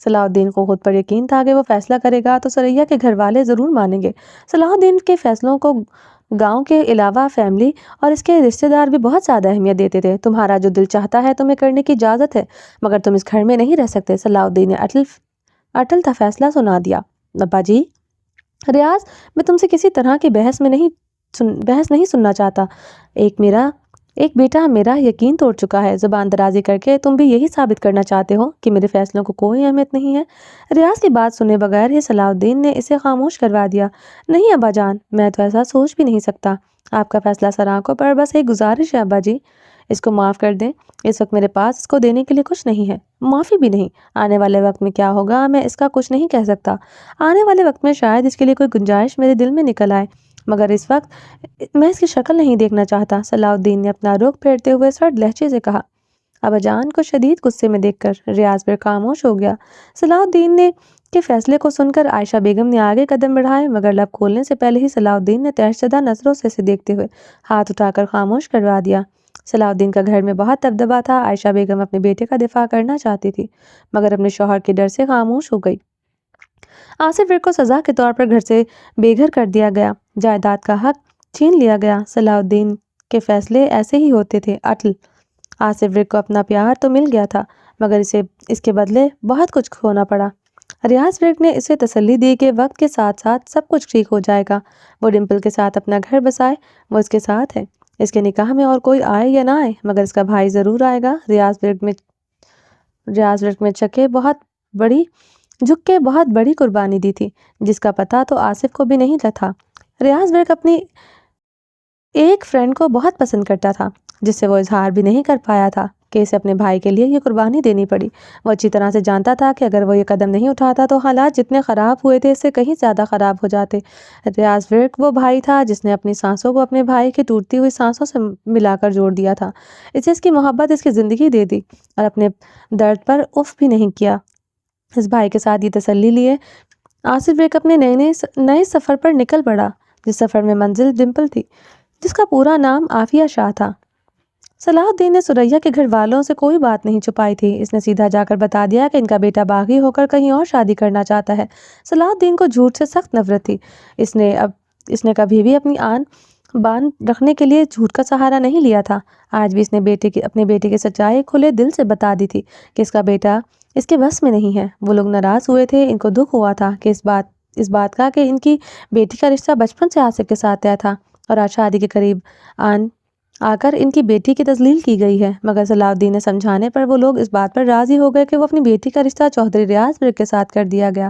صلاح الدین کو خود پر یقین تھا کہ وہ فیصلہ کرے گا تو سریا کے گھر والے ضرور مانیں گے۔ صلاح الدین کے فیصلوں کو گاؤں کے علاوہ فیملی اور اس کے رشتہ دار بھی بہت زیادہ اہمیت دیتے تھے۔ تمہارا جو دل چاہتا ہے تمہیں کرنے کی اجازت ہے، مگر تم اس گھر میں نہیں رہ سکتے۔ صلاح الدین نے اٹل تھا فیصلہ سنا دیا۔ ابا جی، ریاض، میں تم سے کسی طرح کی بحث نہیں سننا چاہتا۔ ایک بیٹا میرا یقین توڑ چکا ہے، زبان درازی کر کے تم بھی یہی ثابت کرنا چاہتے ہو کہ میرے فیصلوں کو کوئی اہمیت نہیں ہے۔ ریاض کی بات سنے بغیر ہی صلاح الدین نے اسے خاموش کروا دیا۔ نہیں ابا جان، میں تو ایسا سوچ بھی نہیں سکتا۔ آپ کا فیصلہ سر آنکھوں پر، بس ایک گزارش ہے ابا جی، اس کو معاف کر دیں۔ اس وقت میرے پاس اس کو دینے کے لیے کچھ نہیں ہے، معافی بھی نہیں۔ آنے والے وقت میں کیا ہوگا میں اس کا کچھ نہیں کہہ سکتا۔ آنے والے وقت میں شاید اس کے لیے کوئی گنجائش میرے دل میں نکل آئے، مگر اس وقت میں اس کی شکل نہیں دیکھنا چاہتا۔ صلاح الدین نے اپنا رخ پھیرتے ہوئے سرد لہجے سے کہا۔ ابا جان کو شدید غصے میں دیکھ کر ریاض پھر خاموش ہو گیا۔ صلاح الدین نے کے فیصلے کو سن کر عائشہ بیگم نے آگے قدم بڑھائے، مگر لب کھولنے سے پہلے ہی صلاح الدین نے تیش زدہ نظروں سے اسے دیکھتے ہوئے ہاتھ اٹھا کر خاموش کروا دیا۔ صلاح الدین کا گھر میں بہت دبدبا تھا۔ عائشہ بیگم اپنے بیٹے کا دفاع کرنا چاہتی تھی، مگر اپنے شوہر کے ڈر سے خاموش ہو گئی۔ آصف ورک کو سزا کے طور پر گھر سے بے گھر کر دیا گیا، جائیداد کا حق چھین لیا گیا۔ صلاح الدین کے فیصلے ایسے ہی ہوتے تھے، اٹل۔ آصف ورک کو اپنا پیار تو مل گیا تھا، مگر اسے اس کے بدلے بہت کچھ کھونا پڑا۔ ریاض ورک نے اسے تسلی دی کہ وقت کے ساتھ ساتھ سب کچھ ٹھیک ہو جائے گا۔ وہ ڈمپل کے ساتھ اپنا گھر بسائے، وہ اس کے ساتھ ہے۔ اس کے نکاح میں اور کوئی آئے یا نہ آئے، مگر اس کا بھائی ضرور آئے گا۔ ریاض ورک میں جھک کے بہت بڑی قربانی دی تھی، جس کا پتہ تو آصف کو بھی نہیں تھا۔ ریاض ورک اپنی ایک فرینڈ کو بہت پسند کرتا تھا، جس سے وہ اظہار بھی نہیں کر پایا تھا کہ اسے اپنے بھائی کے لیے یہ قربانی دینی پڑی۔ وہ اچھی طرح سے جانتا تھا کہ اگر وہ یہ قدم نہیں اٹھاتا تو حالات جتنے خراب ہوئے تھے اس سے کہیں زیادہ خراب ہو جاتے۔ ریاض ورک وہ بھائی تھا جس نے اپنی سانسوں کو اپنے بھائی کی ٹوٹتی ہوئی سانسوں سے ملا کر جوڑ دیا تھا۔ اسے اس کی محبت اس کی زندگی دے دی اور اپنے درد پر اف بھی نہیں کیا۔ اس بھائی کے ساتھ یہ تسلی لیے آصف ورک اپنے نئے سفر پر نکل پڑا، جس سفر میں منزل ڈمپل تھی، جس کا پورا نام عافیہ شاہ تھا۔ صلاح الدین نے سریا کے گھر والوں سے کوئی بات نہیں چھپائی تھی۔ اس نے سیدھا جا کر بتا دیا کہ ان کا بیٹا باغی ہو کر کہیں اور شادی کرنا چاہتا ہے۔ صلاح الدین کو جھوٹ سے سخت نفرت تھی۔ اس نے کبھی بھی اپنی آن بان رکھنے کے لیے جھوٹ کا سہارا نہیں لیا تھا۔ آج بھی اس نے اپنے بیٹے کی سچائی کھلے دل سے بتا دی تھی کہ اس کا بیٹا اس کے بس میں نہیں ہے۔ وہ لوگ ناراض ہوئے تھے، ان کو دکھ ہوا تھا کہ اس بات کا کہ ان کی بیٹی کا رشتہ بچپن سے آصف کے ساتھ طے تھا اور آج شادی کے قریب آ کر ان کی بیٹی کی تذلیل کی گئی ہے۔ مگر صلاح الدین نے سمجھانے پر وہ لوگ اس بات پر راضی ہو گئے کہ وہ اپنی بیٹی کا رشتہ چوہدری ریاض ورک کے ساتھ کر دیا گیا۔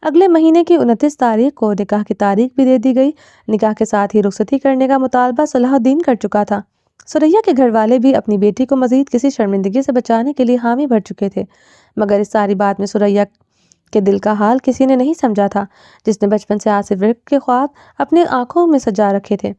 اگلے مہینے کی 29 تاریخ کو نکاح کی تاریخ بھی دے دی گئی۔ نکاح کے ساتھ ہی رخصتی کرنے کا مطالبہ صلاح الدین کر چکا تھا۔ سریا کے گھر والے بھی اپنی بیٹی کو مزید کسی شرمندگی سے بچانے کے لیے حامی بھر چکے تھے، مگر اس ساری بات میں سریا کے دل کا حال کسی نے نہیں سمجھا تھا، جس نے بچپن سے آصف ورک کے خواب اپنے آنکھوں میں سجا رکھے تھے،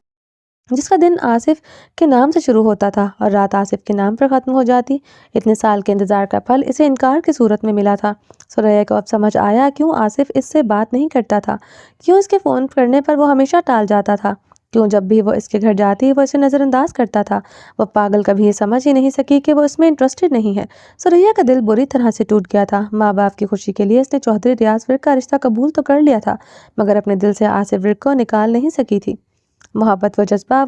جس کا دن آصف کے نام سے شروع ہوتا تھا اور رات آصف کے نام پر ختم ہو جاتی۔ اتنے سال کے انتظار کا پھل اسے انکار کی صورت میں ملا تھا۔ سریا کو اب سمجھ آیا کیوں آصف اس سے بات نہیں کرتا تھا، کیوں اس کے فون کرنے پر وہ ہمیشہ ٹال جاتا تھا، کیوں جب بھی وہ اس کے گھر جاتی وہ اسے نظر انداز کرتا تھا۔ وہ پاگل کبھی یہ سمجھ ہی نہیں سکی کہ وہ اس میں انٹرسٹڈ نہیں ہے۔ سریا کا دل بری طرح سے ٹوٹ گیا تھا۔ ماں باپ کی خوشی کے لیے اس نے چوہدری ریاض ورک کا رشتہ قبول تو کر لیا تھا، مگر اپنے دل سے آصف ورک کو نکال نہیں سکی تھی۔ محبت وہ جذبہ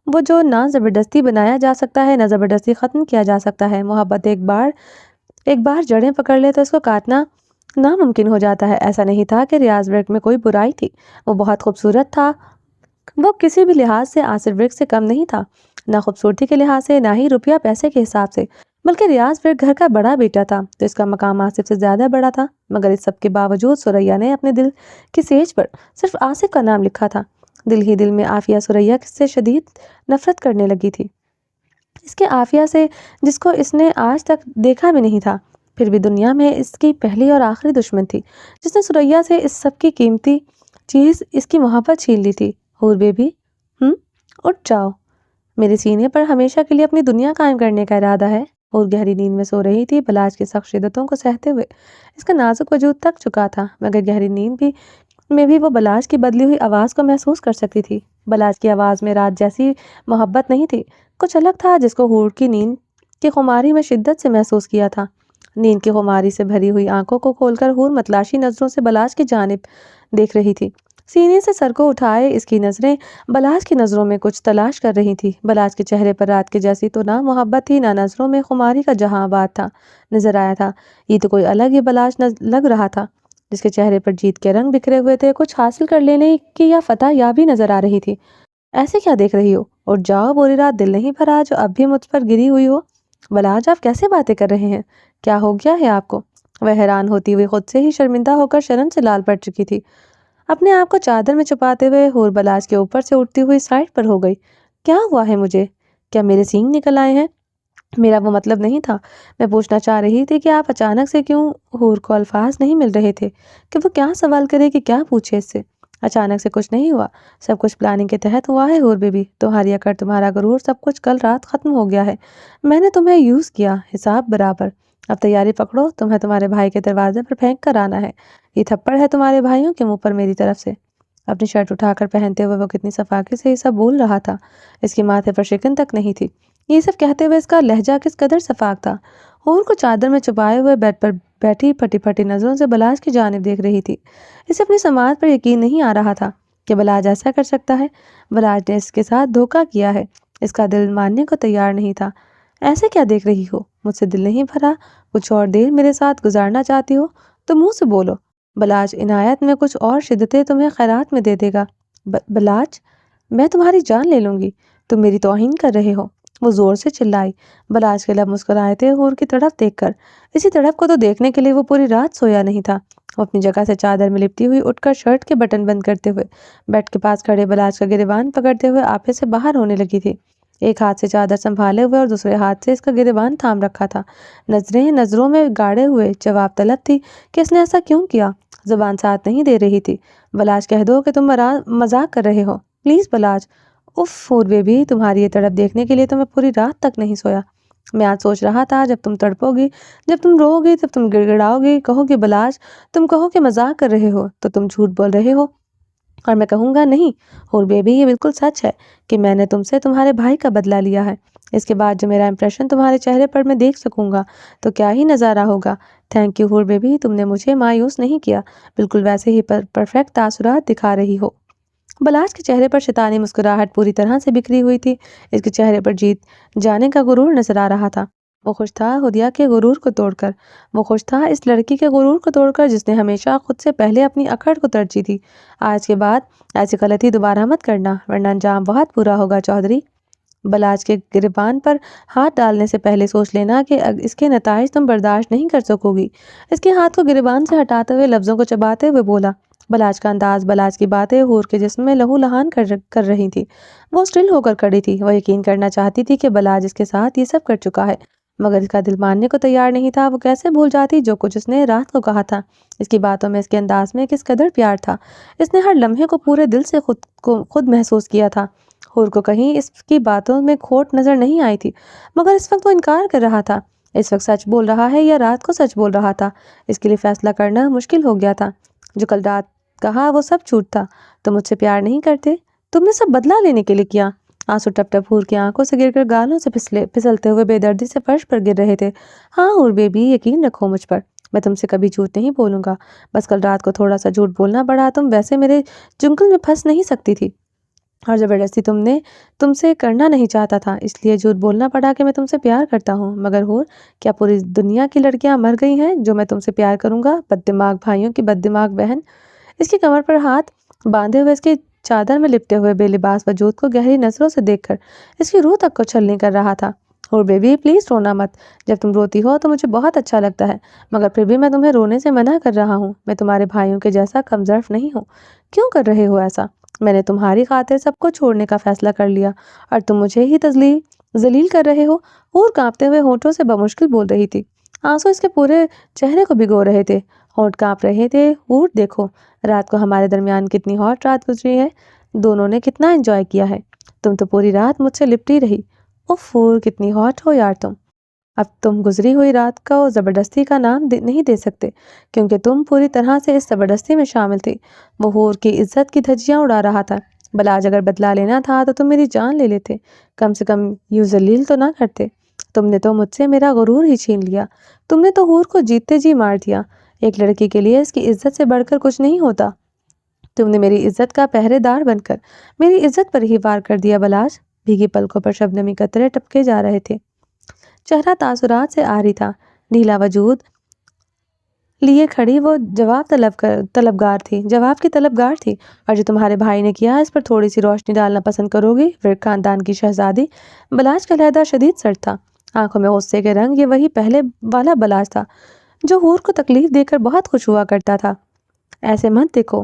وہ جو نہ زبردستی بنایا جا سکتا ہے نہ زبردستی ختم کیا جا سکتا ہے۔ محبت ایک بار جڑیں پکڑ لے تو اس کو کاٹنا ناممکن ہو جاتا ہے۔ ایسا نہیں تھا کہ ریاض ورک میں کوئی برائی تھی، وہ بہت خوبصورت تھا۔ وہ کسی بھی لحاظ سے آصف ورک سے کم نہیں تھا، نہ خوبصورتی کے لحاظ سے، نہ ہی روپیہ پیسے کے حساب سے، بلکہ ریاض ورک گھر کا بڑا بیٹا تھا تو اس کا مقام آصف سے زیادہ بڑا تھا۔ مگر اس سب کے باوجود سریا نے اپنے دل کی سیج پر صرف آصف کا نام لکھا تھا۔ دل ہی دل میں عافیہ سریا سے شدید نفرت کرنے لگی تھی، اس کے عافیہ سے جس کو اس نے آج تک دیکھا بھی نہیں تھا، پھر بھی دنیا میں اس کی پہلی اور آخری دشمن تھی، جس نے سریا سے اس سب کی قیمتی چیز اس کی محبت چھین لی تھی۔ حور بیبی، اٹھ جاؤ، میرے سینے پر ہمیشہ کے لیے اپنی دنیا قائم کرنے کا ارادہ ہے۔ حور گہری نیند میں سو رہی تھی، بلاج کی سخت شدتوں کو سہتے ہوئے اس کا نازک وجود تھک چکا تھا، مگر گہری نیند میں بھی وہ بلاج کی بدلی ہوئی آواز کو محسوس کر سکتی تھی۔ بلاج کی آواز میں رات جیسی محبت نہیں تھی، کچھ الگ تھا جس کو حور کی نیند کی خماری میں شدت سے محسوس کیا تھا۔ نیند کی خماری سے بھری ہوئی آنکھوں کو کھول کر حور متلاشی نظروں سے بلاج کی جانب دیکھ رہی تھی۔ سینے سے سر کو اٹھائے اس کی نظریں بلاج کی نظروں میں کچھ تلاش کر رہی تھی۔ بلاج کے چہرے پر رات کے جیسی تو نہ محبت تھی، نہ نظروں میں خماری کا جہاں آباد تھا نظر آیا تھا۔ یہ تو کوئی الگ ہی بلاج لگ رہا تھا، جس کے چہرے پر جیت کے رنگ بکھرے ہوئے تھے، کچھ حاصل کر لینے کی یا فتح یابی نظر آ رہی تھی۔ ایسے کیا دیکھ رہی ہو؟ اٹھ جاؤ، بری رات دل نہیں بھرا جو اب بھی مجھ پر گری ہوئی ہو؟ بلاج، آپ کیسے باتیں کر رہے ہیں؟ کیا ہو گیا ہے آپ کو؟ وہ حیران ہوتی ہوئی خود سے ہی شرمندہ ہو کر شرم سے لال پڑ چکی تھی۔ اپنے آپ کو چادر میں چھپاتے ہوئے حور بلاج کے اوپر سے اٹھتی ہوئی سائڈ پر ہو گئی۔ کیا ہوا ہے مجھے؟ کیا میرے سینگ نکل آئے ہیں؟ میرا وہ مطلب نہیں تھا۔ میں پوچھنا چاہ رہی تھی کہ آپ اچانک سے کیوں؟ حور کو الفاظ نہیں مل رہے تھے کہ وہ کیا سوال کرے کہ کیا پوچھے اس سے۔ اچانک سے کچھ نہیں ہوا، سب کچھ پلاننگ کے تحت ہوا ہے حور بیبی۔ تمہاری اکڑ، تمہارا غرور، سب کچھ کل رات ختم ہو گیا ہے۔ میں نے تمہیں یوز کیا، حساب برابر۔ اب تیاری پکڑو، تمہیں تمہارے بھائی کے دروازے پر پھینک کر آنا ہے۔ یہ تھپڑ ہے تمہارے بھائیوں کے منہ پر میری طرف سے۔ اپنی شرٹ اٹھا کر پہنتے ہوئے وہ کتنی صفاقی سے یہ سب بول رہا تھا، اس کے ماتھے پر شکن تک نہیں تھی۔ یہ سب کہتے ہوئے اس کا لہجہ کس قدر شفاف تھا۔ حور کو چادر میں چھپائے ہوئے بیڈ پر بیٹھی پھٹی پھٹی نظروں سے بلاج کی جانب دیکھ رہی تھی۔ اسے اپنی سماعت پر یقین نہیں آ رہا تھا کہ بلاج ایسا کر سکتا ہے۔ بلاج نے اس کے ساتھ دھوکہ کیا ہے۔ اس کا دل ماننے کو تیار نہیں تھا۔ ایسے کیا دیکھ رہی ہو؟ مجھ سے دل نہیں بھرا؟ کچھ اور دیر میرے ساتھ گزارنا چاہتی ہو تو منہ سے بولو۔ بلاج عنایت میں کچھ اور شدتیں تمہیں خیرات میں دے دے گا۔ بلاج، میں تمہاری جان لے لوں گی۔ تم میری توہین کر رہے ہو، وہ زور سے چلائی۔ بلاج کے لب مسکرائے تھے حور کی طرف دیکھ کر۔ اسی طرف کو تو دیکھنے کے لیے وہ پوری رات سویا نہیں تھا۔ وہ اپنی جگہ سے چادر میں لپٹی ہوئی اٹھ کر شرٹ کے بٹن بند کرتے ہوئے بیڈ کے پاس کھڑے بلاج کا گریبان پکڑتے ہوئے آپے سے باہر ہونے لگی تھی۔ ایک ہاتھ سے چادر سنبھالے ہوئے اور دوسرے ہاتھ سے اس کا گریبان تھام رکھا تھا۔ نظریں نظروں میں گاڑے ہوئے جواب طلب تھی کہ اس نے ایسا کیوں کیا۔ زبان ساتھ نہیں دے رہی تھی۔ بلاج کہہ دو کہ تم مذاق کر رہے ہو، پلیز بلاج۔ اف حور بیبی، تمہاری یہ تڑپ دیکھنے کے لیے تو میں پوری رات تک نہیں سویا۔ میں آج سوچ رہا تھا جب تم تڑپو گی، جب تم رو گی، جب تم گڑ گڑاؤ گی، کہو گی بلاج، تم کہو کہ مذاق کر رہے ہو تو تم جھوٹ بول رہے ہو، اور میں کہوں گا نہیں حور بیبی یہ بالکل سچ ہے کہ میں نے تم سے تمہارے بھائی کا بدلہ لیا ہے۔ اس کے بعد جو میرا امپریشن تمہارے چہرے پر میں دیکھ سکوں گا تو کیا ہی نظارہ ہوگا۔ تھینک یو حور بیبی، تم نے مجھے مایوس نہیں کیا، بالکل ویسے ہی پرفیکٹ تاثرات دکھا رہی ہو۔ بلاج کے چہرے پر شیطانی مسکراہٹ پوری طرح سے بکھری ہوئی تھی۔ اس کے چہرے پر جیت جانے کا غرور نظر آ رہا تھا۔ وہ خوش تھا ہدیہ کے غرور کو توڑ کر۔ وہ خوش تھا اس لڑکی کے غرور کو توڑ کر جس نے ہمیشہ خود سے پہلے اپنی اکڑ کو ترجیح دی۔ آج کے بعد ایسی غلطی دوبارہ مت کرنا ورنہ انجام بہت برا ہوگا چودھری۔ بلاج کے گریبان پر ہاتھ ڈالنے سے پہلے سوچ لینا کہ اس کے نتائج تم برداشت نہیں کر سکو گی۔ اس کے ہاتھ کو گریبان سے ہٹاتے ہوئے لفظوں کو چباتے ہوئے بولا۔ بلاج کا انداز، بلاج کی باتیں حور کے جسم میں لہو لہان کر رہی تھی۔ وہ اسٹل ہو کر کھڑی تھی۔ وہ یقین کرنا چاہتی تھی کہ بلاج اس کے ساتھ یہ سب کر چکا ہے، مگر اس کا دل ماننے کو تیار نہیں تھا۔ وہ کیسے بھول جاتی جو کچھ اس نے رات کو کہا تھا۔ اس کی باتوں میں، اس کے انداز میں کس قدر پیار تھا۔ اس نے ہر لمحے کو پورے دل سے خود محسوس کیا تھا۔ حور کو کہیں اس کی باتوں میں کھوٹ نظر نہیں آئی تھی، مگر اس وقت وہ انکار کر رہا تھا۔ اس وقت سچ بول رہا ہے یا رات کو سچ بول رہا تھا، اس کے لیے فیصلہ کرنا مشکل ہو گیا تھا۔ جو کل رات کہا وہ سب جھوٹ تھا۔ تم مجھ سے پیار نہیں کرتے، تم نے سب بدلہ لینے کے لیے کیا۔ آنسو ٹپ ٹپ حور کی آنکھوں سے گر کر گالوں سے پھسلتے ہوئے بے دردی سے فرش پر گر رہے تھے۔ ہاں حور بیبی، یقین رکھو مجھ پر، میں تم سے کبھی جھوٹ نہیں بولوں گا۔ بس کل رات کو تھوڑا سا جھوٹ بولنا پڑا، تم ویسے میرے چنگل میں پھنس نہیں سکتی تھی، اور زبردستی تم سے کرنا نہیں چاہتا تھا، اس لیے جھوٹ بولنا پڑا کہ میں تم سے پیار کرتا ہوں۔ مگر حور، کیا پوری دنیا کی لڑکیاں مر گئی ہیں جو میں تم سے پیار کروں گا؟ بد دماغ بھائیوں کی بد دماغ بہن۔ اس کی کمر پر ہاتھ باندھے ہوئے، اس کی چادر میں لپٹے ہوئے بے لباس وجود کو گہری نظروں سے دیکھ کر اس کی روح تک کو چھلنی کر رہا تھا۔ حور بیبی پلیز رونا مت، جب تم روتی ہو تو مجھے بہت اچھا لگتا ہے، مگر پھر بھی میں تمہیں رونے سے منع کر رہا ہوں۔ میں تمہارے بھائیوں کے جیسا کم ظرف نہیں ہوں۔ کیوں کر رہے ہو ایسا؟ میں نے تمہاری خاطر سب کو چھوڑنے کا فیصلہ کر لیا اور تم مجھے ہی ذلیل کر رہے ہو۔ حور کانپتے ہوئے ہونٹوں سے بمشکل بول رہی تھی۔ آنسو اس کے پورے چہرے کو بھگو رہے تھے، ہونٹ کانپ رہے تھے۔ حور دیکھو، رات کو ہمارے درمیان کتنی ہاٹ رات گزری ہے، دونوں نے کتنا انجوائے کیا ہے۔ تم تو پوری رات مجھ سے لپٹی رہی۔ اف حور، کتنی ہاٹ ہو یار تم۔ اب تم گزری ہوئی رات کو زبردستی کا نام نہیں دے سکتے، کیونکہ تم پوری طرح سے اس زبردستی میں شامل تھی۔ وہ حور کی عزت کی دھجیاں اڑا رہا تھا۔ بلاج، اگر بدلہ لینا تھا تو تم میری جان لے لیتے، کم سے کم یوں ذلیل تو نہ کرتے۔ تم نے تو مجھ سے میرا غرور ہی چھین لیا۔ تم نے تو حور کو جیتے جی مار دیا۔ ایک لڑکی کے لیے اس کی عزت سے بڑھ کر کچھ نہیں ہوتا۔ تم نے میری عزت کا پہرے دار بن کر میری عزت پر ہی وار کر دیا بلاج۔ بھیگی پلکوں پر شبنمی قطرے ٹپکے جا رہے تھے۔ چہرہ تاثرات سے عاری تھا، ڈھیلا وجود لیے کھڑی وہ جواب کی طلبگار تھی۔ اور جو تمہارے بھائی نے کیا اس پر تھوڑی سی روشنی ڈالنا پسند کرو گی؟ ورک خاندان کی شہزادی۔ بلاج کا لہجہ شدید سرد تھا، آنکھوں میں غصے کے رنگ۔ یہ وہی پہلے والا بلاج تھا جو حور کو تکلیف دے کر بہت خوش ہوا کرتا تھا۔ ایسے مت دیکھو،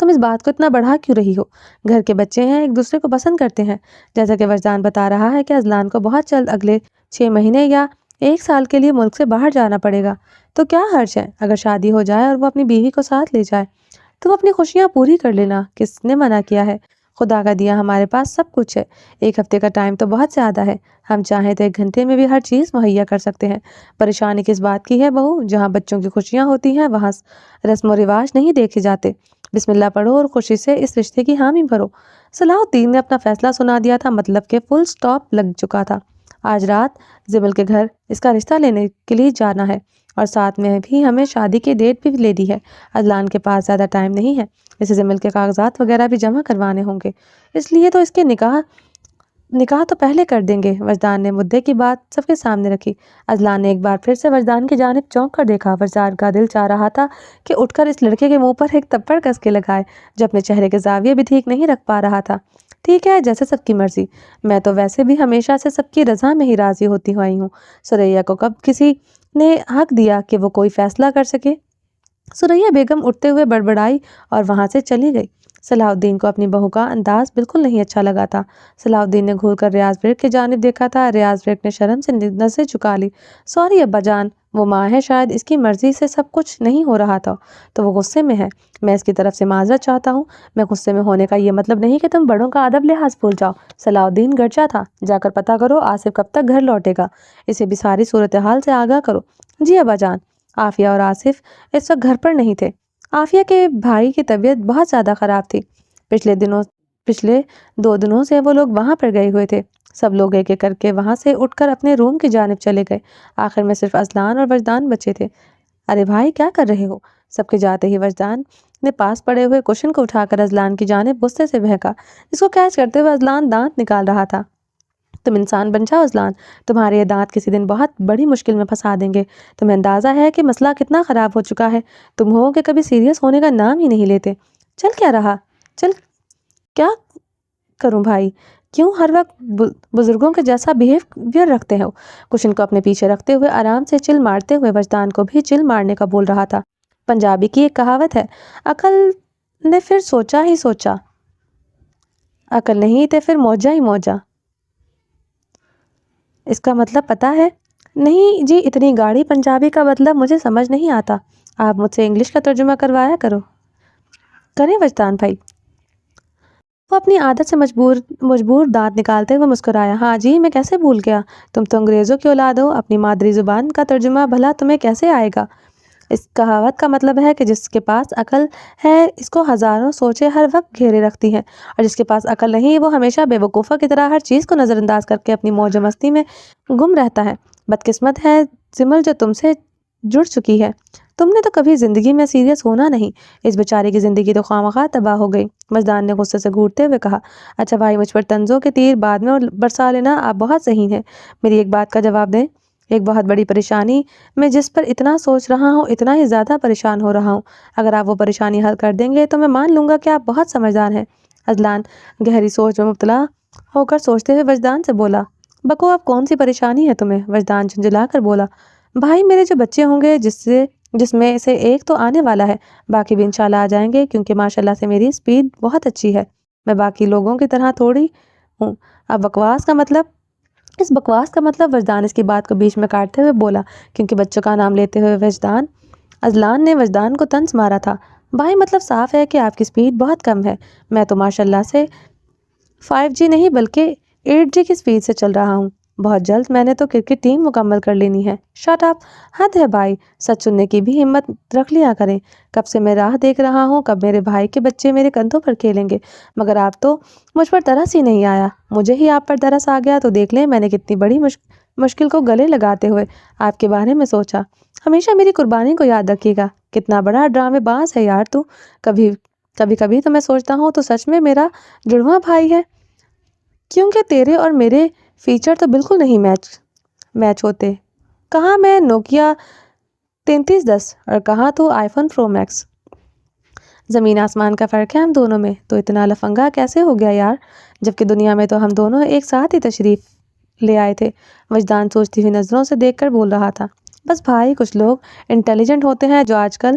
تم اس بات کو اتنا بڑھا کیوں رہی ہو؟ گھر کے بچے ہیں، ایک دوسرے کو پسند کرتے ہیں۔ جیسا کہ وجدان بتا رہا ہے کہ اذلان کو بہت جلد اگلے 6 مہینے یا 1 سال کے لیے ملک سے باہر جانا پڑے گا، تو کیا حرج ہے اگر شادی ہو جائے اور وہ اپنی بیوی کو ساتھ لے جائے؟ تم اپنی خوشیاں پوری کر لینا، کس نے منع کیا ہے؟ خدا کا دیا ہمارے پاس سب کچھ ہے، 1 ہفتے کا ٹائم تو بہت زیادہ ہے، ہم چاہیں تو 1 گھنٹے میں بھی ہر چیز مہیا کر سکتے ہیں۔ پریشانی کس بات کی ہے بہو؟ جہاں بچوں کی خوشیاں ہوتی ہیں وہاں رسم و رواج نہیں دیکھے جاتے۔ بسم اللہ پڑھو اور خوشی سے اس رشتے کی حامی بھرو۔ صلاح الدین نے اپنا فیصلہ سنا دیا تھا، مطلب کہ فل سٹاپ لگ چکا تھا۔ آج رات زمل کے گھر اس کا رشتہ لینے کے لیے جانا ہے اور ساتھ میں بھی ہمیں شادی کی ڈیٹ بھی لے دی ہے۔ اذلان کے پاس زیادہ ٹائم نہیں ہے، اسے زمل کے کاغذات وغیرہ بھی جمع کروانے ہوں گے، اس لیے تو اس کے نکاح تو پہلے کر دیں گے۔ وجدان نے مدعے کی بات سب کے سامنے رکھی۔ اذلان نے ایک بار پھر سے وجدان کی جانب چونک کر دیکھا۔ وجدان کا دل چاہ رہا تھا کہ اٹھ کر اس لڑکے کے منہ پر ایک تھپڑ کس کے لگائے جو اپنے چہرے کے زاویے بھی ٹھیک نہیں رکھ پا رہا تھا۔ ٹھیک ہے، جیسے سب کی مرضی، میں تو ویسے بھی ہمیشہ سے سب کی رضا میں ہی راضی ہوتی ہوئی ہوں۔ ثریا کو کب کسی نے حق دیا کہ وہ کوئی فیصلہ کر سکے؟ ثریا بیگم اٹھتے ہوئے بڑبڑائی اور وہاں سے چلی گئی۔ صلاح الدین کو اپنی بہو کا انداز بالکل نہیں اچھا لگا تھا۔ صلاح الدین نے گھور کر ریاض بیگ کی جانب دیکھا تھا۔ ریاض بیگ نے شرم سے نظریں جھکا لی۔ سوری ابا جان، وہ ماں ہے، شاید اس کی مرضی سے سب کچھ نہیں ہو رہا تھا تو وہ غصے میں ہے، میں اس کی طرف سے معذرت چاہتا ہوں۔ میں غصے میں ہونے کا یہ مطلب نہیں کہ تم بڑوں کا ادب لحاظ بھول جاؤ۔ صلاح الدین گرجا تھا، جا کر پتہ کرو آصف کب تک گھر لوٹے گا، اسے بھی ساری صورتحال سے آگاہ کرو۔ جی ابا جان۔ عافیہ اور آصف اس وقت گھر پر نہیں تھے۔ عافیہ کے بھائی کی طبیعت بہت زیادہ خراب تھی۔ پچھلے 2 دنوں سے وہ لوگ وہاں پر گئے ہوئے تھے۔ سب لوگ ایک ایک کر کے وہاں سے اٹھ کر اپنے روم کی جانب چلے گئے۔ آخر میں صرف اذلان اور وجدان بچے تھے۔ ارے بھائی کیا کر رہے ہو؟ سب کے جاتے ہی وجدان نے پاس پڑے ہوئے کوشن کو اٹھا کر اذلان کی جانب غصے سے بہکا، جس کو کیچ کرتے ہوئے اذلان دانت نکال رہا تھا۔ تم انسان بن جاؤ اذلان، تمہارے یہ دانت کسی دن بہت بڑی مشکل میں پھنسا دیں گے۔ تمہیں اندازہ ہے کہ مسئلہ کتنا خراب ہو چکا ہے؟ تم ہو کہ کبھی سیریس ہونے کا نام ہی نہیں لیتے۔ چل کیا رہا؟ چل کیا کروں بھائی؟ کیوں ہر وقت بزرگوں کے جیسا بیہیویئر رکھتے ہو؟ کوشن کو اپنے پیچھے رکھتے ہوئے آرام سے چل مارتے ہوئے وجدان کو بھی چل مارنے کا بول رہا تھا۔ پنجابی کی ایک کہاوت ہے، عقل نے پھر سوچا ہی سوچا، عقل نہیں تے پھر موجہ ہی موجہ۔ اس کا مطلب پتہ ہے؟ نہیں جی، اتنی گاڑی پنجابی کا مطلب مجھے سمجھ نہیں آتا، آپ مجھ سے انگلش کا ترجمہ کروایا کریں وجدان بھائی۔ وہ اپنی عادت سے مجبور دانت نکالتے ہوئے مسکرایا۔ ہاں جی، میں کیسے بھول گیا، تم تو انگریزوں کی اولاد ہو، اپنی مادری زبان کا ترجمہ بھلا تمہیں کیسے آئے گا؟ اس کہاوت کا مطلب ہے کہ جس کے پاس عقل ہے اس کو ہزاروں سوچیں ہر وقت گھیرے رکھتی ہیں، اور جس کے پاس عقل نہیں وہ ہمیشہ بے وقوفوں کی طرح ہر چیز کو نظر انداز کر کے اپنی موج و مستی میں گم رہتا ہے۔ بدقسمت ہے زمل جو تم سے جڑ چکی ہے، تم نے تو کبھی زندگی میں سیریس ہونا نہیں، اس بیچارے کی زندگی تو خواہ تباہ ہو گئی۔ وجدان نے غصے سے گھورتے ہوئے کہا، اچھا بھائی، مجھ پر طنزوں کے تیر بعد میں برسا لینا، آپ بہت ذہین ہیں، میری ایک بات کا جواب دیں۔ ایک بہت بڑی پریشانی میں جس پر اتنا سوچ رہا ہوں اتنا ہی زیادہ پریشان ہو رہا ہوں، اگر آپ وہ پریشانی حل کر دیں گے تو میں مان لوں گا کہ آپ بہت سمجھدار ہیں۔ اذلان گہری سوچ میں مبتلا ہو کر سوچتے ہوئے وجدان سے بولا، بکو اب کون سی پریشانی ہے تمہیں؟ وجدان جھنجھلا کر بولا، بھائی میرے جو بچے ہوں گے جس میں سے ایک تو آنے والا ہے، باقی بھی انشاءاللہ آ جائیں گے، کیونکہ ماشاءاللہ سے میری سپیڈ بہت اچھی ہے، میں باقی لوگوں کی طرح تھوڑی ہوں۔ اب اس بکواس کا مطلب وجدان اس کی بات کو بیچ میں کاٹتے ہوئے بولا، کیونکہ بچوں کا نام لیتے ہوئے اذلان نے وجدان کو طنز مارا تھا۔ بھائی مطلب صاف ہے کہ آپ کی سپیڈ بہت کم ہے، میں تو ماشاءاللہ سے 5G نہیں بلکہ 8G کی سپیڈ سے چل رہا ہوں، بہت جلد میں نے تو کرکٹ ٹیم مکمل کر لینی ہے۔ شٹ اپ، حد ہے بھائی، سچ سننے کی بھی ہمت رکھ لیا کریں، کب سے میں راہ دیکھ رہا ہوں کب میرے بھائی کے بچے میرے کندھوں پر کھیلیں گے، مگر آپ تو مجھ پر ترس ہی نہیں آیا، مجھے ہی آپ پر ترس آ گیا تو دیکھ لیں میں نے کتنی بڑی مشکل کو گلے لگاتے ہوئے آپ کے بارے میں سوچا۔ ہمیشہ میری قربانی کو یاد رکھیے گا، کتنا بڑا ڈرامے باز ہے یار تو، کبھی تو میں سوچتا ہوں تو سچ میں میرا جڑواں بھائی ہے، کیونکہ تیرے اور میرے فیچر تو بالکل نہیں میچ ہوتے، کہاں میں نوکیا 3310 اور کہاں تو آئی فون پرو میکس، زمین آسمان کا فرق ہے ہم دونوں میں، تو اتنا لفنگا کیسے ہو گیا یار، جبکہ دنیا میں تو ہم دونوں ایک ساتھ ہی تشریف لے آئے تھے۔ وجدان سوچتی ہوئی نظروں سے دیکھ کر بول رہا تھا، بس بھائی کچھ لوگ انٹیلیجنٹ ہوتے ہیں جو آج کل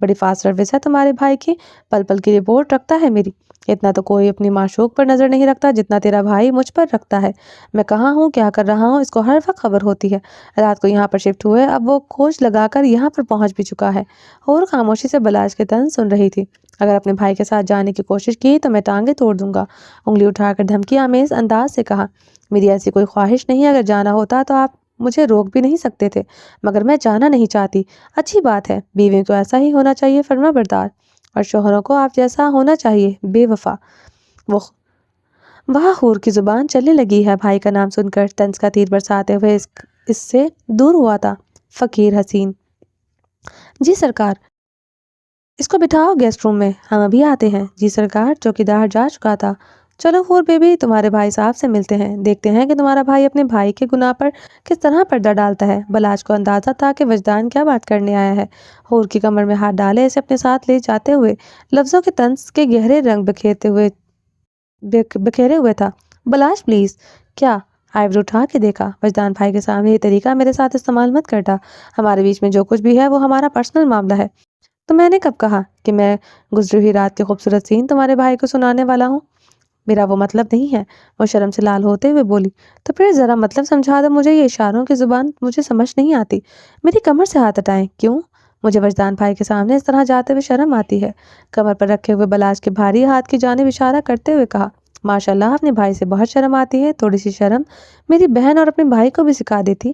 بڑی فاسٹ سروس ہے تمہارے بھائی کی، پل پل کی رپورٹ رکھتا ہے میری۔ اتنا تو کوئی اپنی معشوق پر نظر نہیں رکھتا جتنا تیرا بھائی مجھ پر رکھتا ہے۔ میں کہاں ہوں، کیا کر رہا ہوں، اس کو ہر وقت خبر ہوتی ہے۔ رات کو یہاں پر شفٹ ہوئے، اب وہ کھوج لگا کر یہاں پر پہنچ بھی چکا ہے۔ اور خاموشی سے بلاج کے طنز سن رہی تھی۔ اگر اپنے بھائی کے ساتھ جانے کی کوشش کی تو میں ٹانگیں توڑ دوں گا، انگلی اٹھا کر دھمکی آمیز انداز سے کہا۔ میری ایسی کوئی خواہش نہیں، اگر جانا ہوتا تو آپ مجھے روک بھی نہیں سکتے تھے، مگر میں جانا نہیں چاہتی۔ اچھی بات ہے، بیویوں کو ایسا ہی ہونا چاہیے، فرما بردار، اور شوہروں کو آپ جیسا ہونا چاہیے، بے وفا۔ وہاں حور کی زبان چلنے لگی ہے۔ بھائی کا نام سن کر طنز کا تیر برساتے ہوئے اس سے دور ہوا تھا فقیر حسین۔ جی سرکار، اس کو بٹھاؤ گیسٹ روم میں، ہم ابھی آتے ہیں۔ جی سرکار۔ چوکیدار جا چکا تھا۔ چلو حور بیبی، تمہارے بھائی صاحب سے ملتے ہیں، دیکھتے ہیں کہ تمہارا بھائی اپنے بھائی کے گناہ پر کس طرح پردہ ڈالتا ہے۔ بلاج کو اندازہ تھا کہ وجدان کیا بات کرنے آیا ہے۔ حور کی کمر میں ہاتھ ڈالے اسے اپنے ساتھ لے جاتے ہوئے لفظوں کے طنز کے گہرے رنگ بکھیرے ہوئے تھا۔ بلاج پلیز۔ کیا؟ آئیبرو اٹھا کے دیکھا۔ وجدان بھائی کے سامنے یہ طریقہ میرے ساتھ استعمال مت کرتا، ہمارے بیچ میں جو کچھ بھی ہے وہ ہمارا پرسنل معاملہ ہے۔ تو میں نے کب کہا کہ میں گزری ہوئی رات کے خوبصورت سین تمہارے بھائی کو سنانے والا ہوں؟ میرا وہ مطلب نہیں ہے، وہ شرم سے لال ہوتے ہوئے بولی۔ تو پھر ذرا مطلب سمجھا دو مجھے، یہ اشاروں کی زبان مجھے سمجھ نہیں آتی۔ میری کمر سے ہاتھ ہٹائیں۔ کیوں؟ مجھے وجدان بھائی کے سامنے اس طرح جاتے ہوئے شرم آتی ہے۔ کمر پر رکھے ہوئے بلاج کے بھاری ہاتھ کی جانب اشارہ کرتے ہوئے کہا، ماشاءاللہ اپنے بھائی سے بہت شرم آتی ہے۔ تھوڑی سی شرم میری بہن اور اپنے بھائی کو بھی سکھا دیتی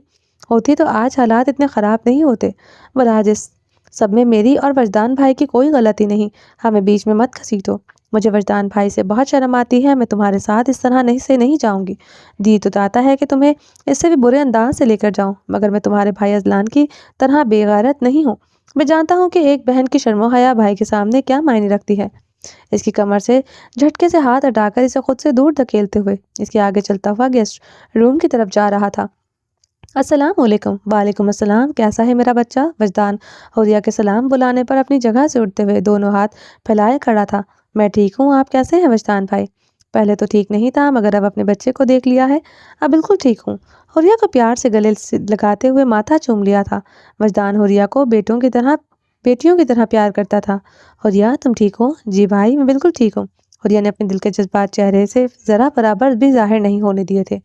ہوتی تو آج حالات اتنے خراب نہیں ہوتے۔ بلاج، اس سب میں میری اور وجدان بھائی کی کوئی غلطی نہیں، ہمیں بیچ میں مت گھسیٹو۔ مجھے وجدان بھائی سے بہت شرم آتی ہے، میں تمہارے ساتھ اس طرح نہیں جاؤں گی۔ جی تو چاہتا ہے کہ تمہیں اس سے بھی برے انداز سے لے کر جاؤں، مگر میں تمہارے بھائی اذلان کی طرح بے غیرت نہیں ہوں۔ میں جانتا ہوں کہ ایک بہن کی شرم و حیا بھائی کے سامنے کیا معنی رکھتی ہے۔ اس کی کمر سے جھٹکے سے ہاتھ ہٹا کر اسے خود سے دور دھکیلتے ہوئے اس کے آگے چلتا ہوا گیسٹ روم کی طرف جا رہا تھا۔ السلام علیکم۔ وعلیکم السلام، کیسا ہے میرا بچہ؟ وجدان حوریہ کے سلام بلانے پر اپنی جگہ سے اٹھتے ہوئے دونوں ہاتھ پھیلائے کھڑا تھا۔ میں ٹھیک ہوں، آپ کیسے ہیں وجدان بھائی؟ پہلے تو ٹھیک نہیں تھا، مگر اب اپنے بچے کو دیکھ لیا ہے، اب بالکل ٹھیک ہوں۔ حوریہ کو پیار سے گلے لگاتے ہوئے ماتھا چوم لیا تھا۔ وجدان حوریہ کو بیٹیوں کی طرح پیار کرتا تھا۔ حوریہ تم ٹھیک ہو؟ جی بھائی، میں بالکل ٹھیک ہوں۔ حوریہ نے اپنے دل کے جذبات چہرے سے ذرا برابر بھی ظاہر نہیں ہونے دیے تھے۔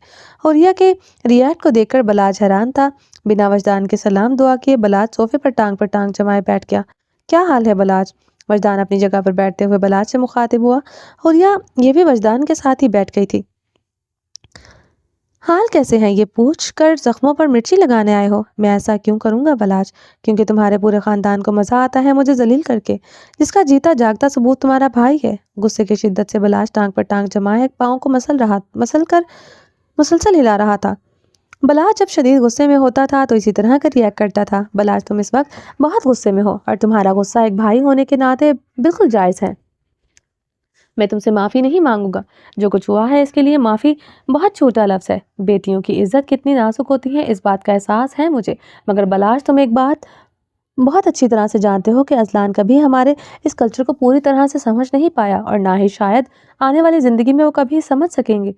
حوریہ کے ریاکٹ کو دیکھ کر بلاج حیران تھا۔ بنا وجدان کے سلام دعا کیے بلاج صوفے پر ٹانگ جمائے بیٹھ گیا۔ کیا حال ہے بلاج؟ وجدان اپنی جگہ پر بیٹھتے ہوئے بلاج سے مخاطب ہوا۔ حوریہ یہ بھی وجدان کے ساتھ ہی بیٹھ گئی تھی۔ حال کیسے ہیں؟ یہ پوچھ کر زخموں پر مرچی لگانے آئے ہو؟ میں ایسا کیوں کروں گا بلاج؟ کیونکہ تمہارے پورے خاندان کو مزہ آتا ہے مجھے ذلیل کر کے، جس کا جیتا جاگتا ثبوت تمہارا بھائی ہے۔ غصے کی شدت سے بلاج ٹانگ پر ٹانگ جمائے پاؤں کو مسل کر مسلسل ہلا رہا تھا۔ بلاج جب شدید غصے میں ہوتا تھا تو اسی طرح کا ریئیکٹ کرتا تھا۔ بلاج تم اس وقت بہت غصے میں ہو، اور تمہارا غصہ ایک بھائی ہونے کے ناطے بالکل جائز ہے۔ میں تم سے معافی نہیں مانگوں گا، جو کچھ ہوا ہے اس کے لیے معافی بہت چھوٹا لفظ ہے۔ بیٹیوں کی عزت کتنی نازک ہوتی ہے اس بات کا احساس ہے مجھے، مگر بلاج تم ایک بات بہت اچھی طرح سے جانتے ہو کہ اذلان کبھی ہمارے اس کلچر کو پوری طرح سے سمجھ نہیں پایا، اور نہ ہی شاید آنے والی زندگی میں وہ کبھی سمجھ سکیں گے،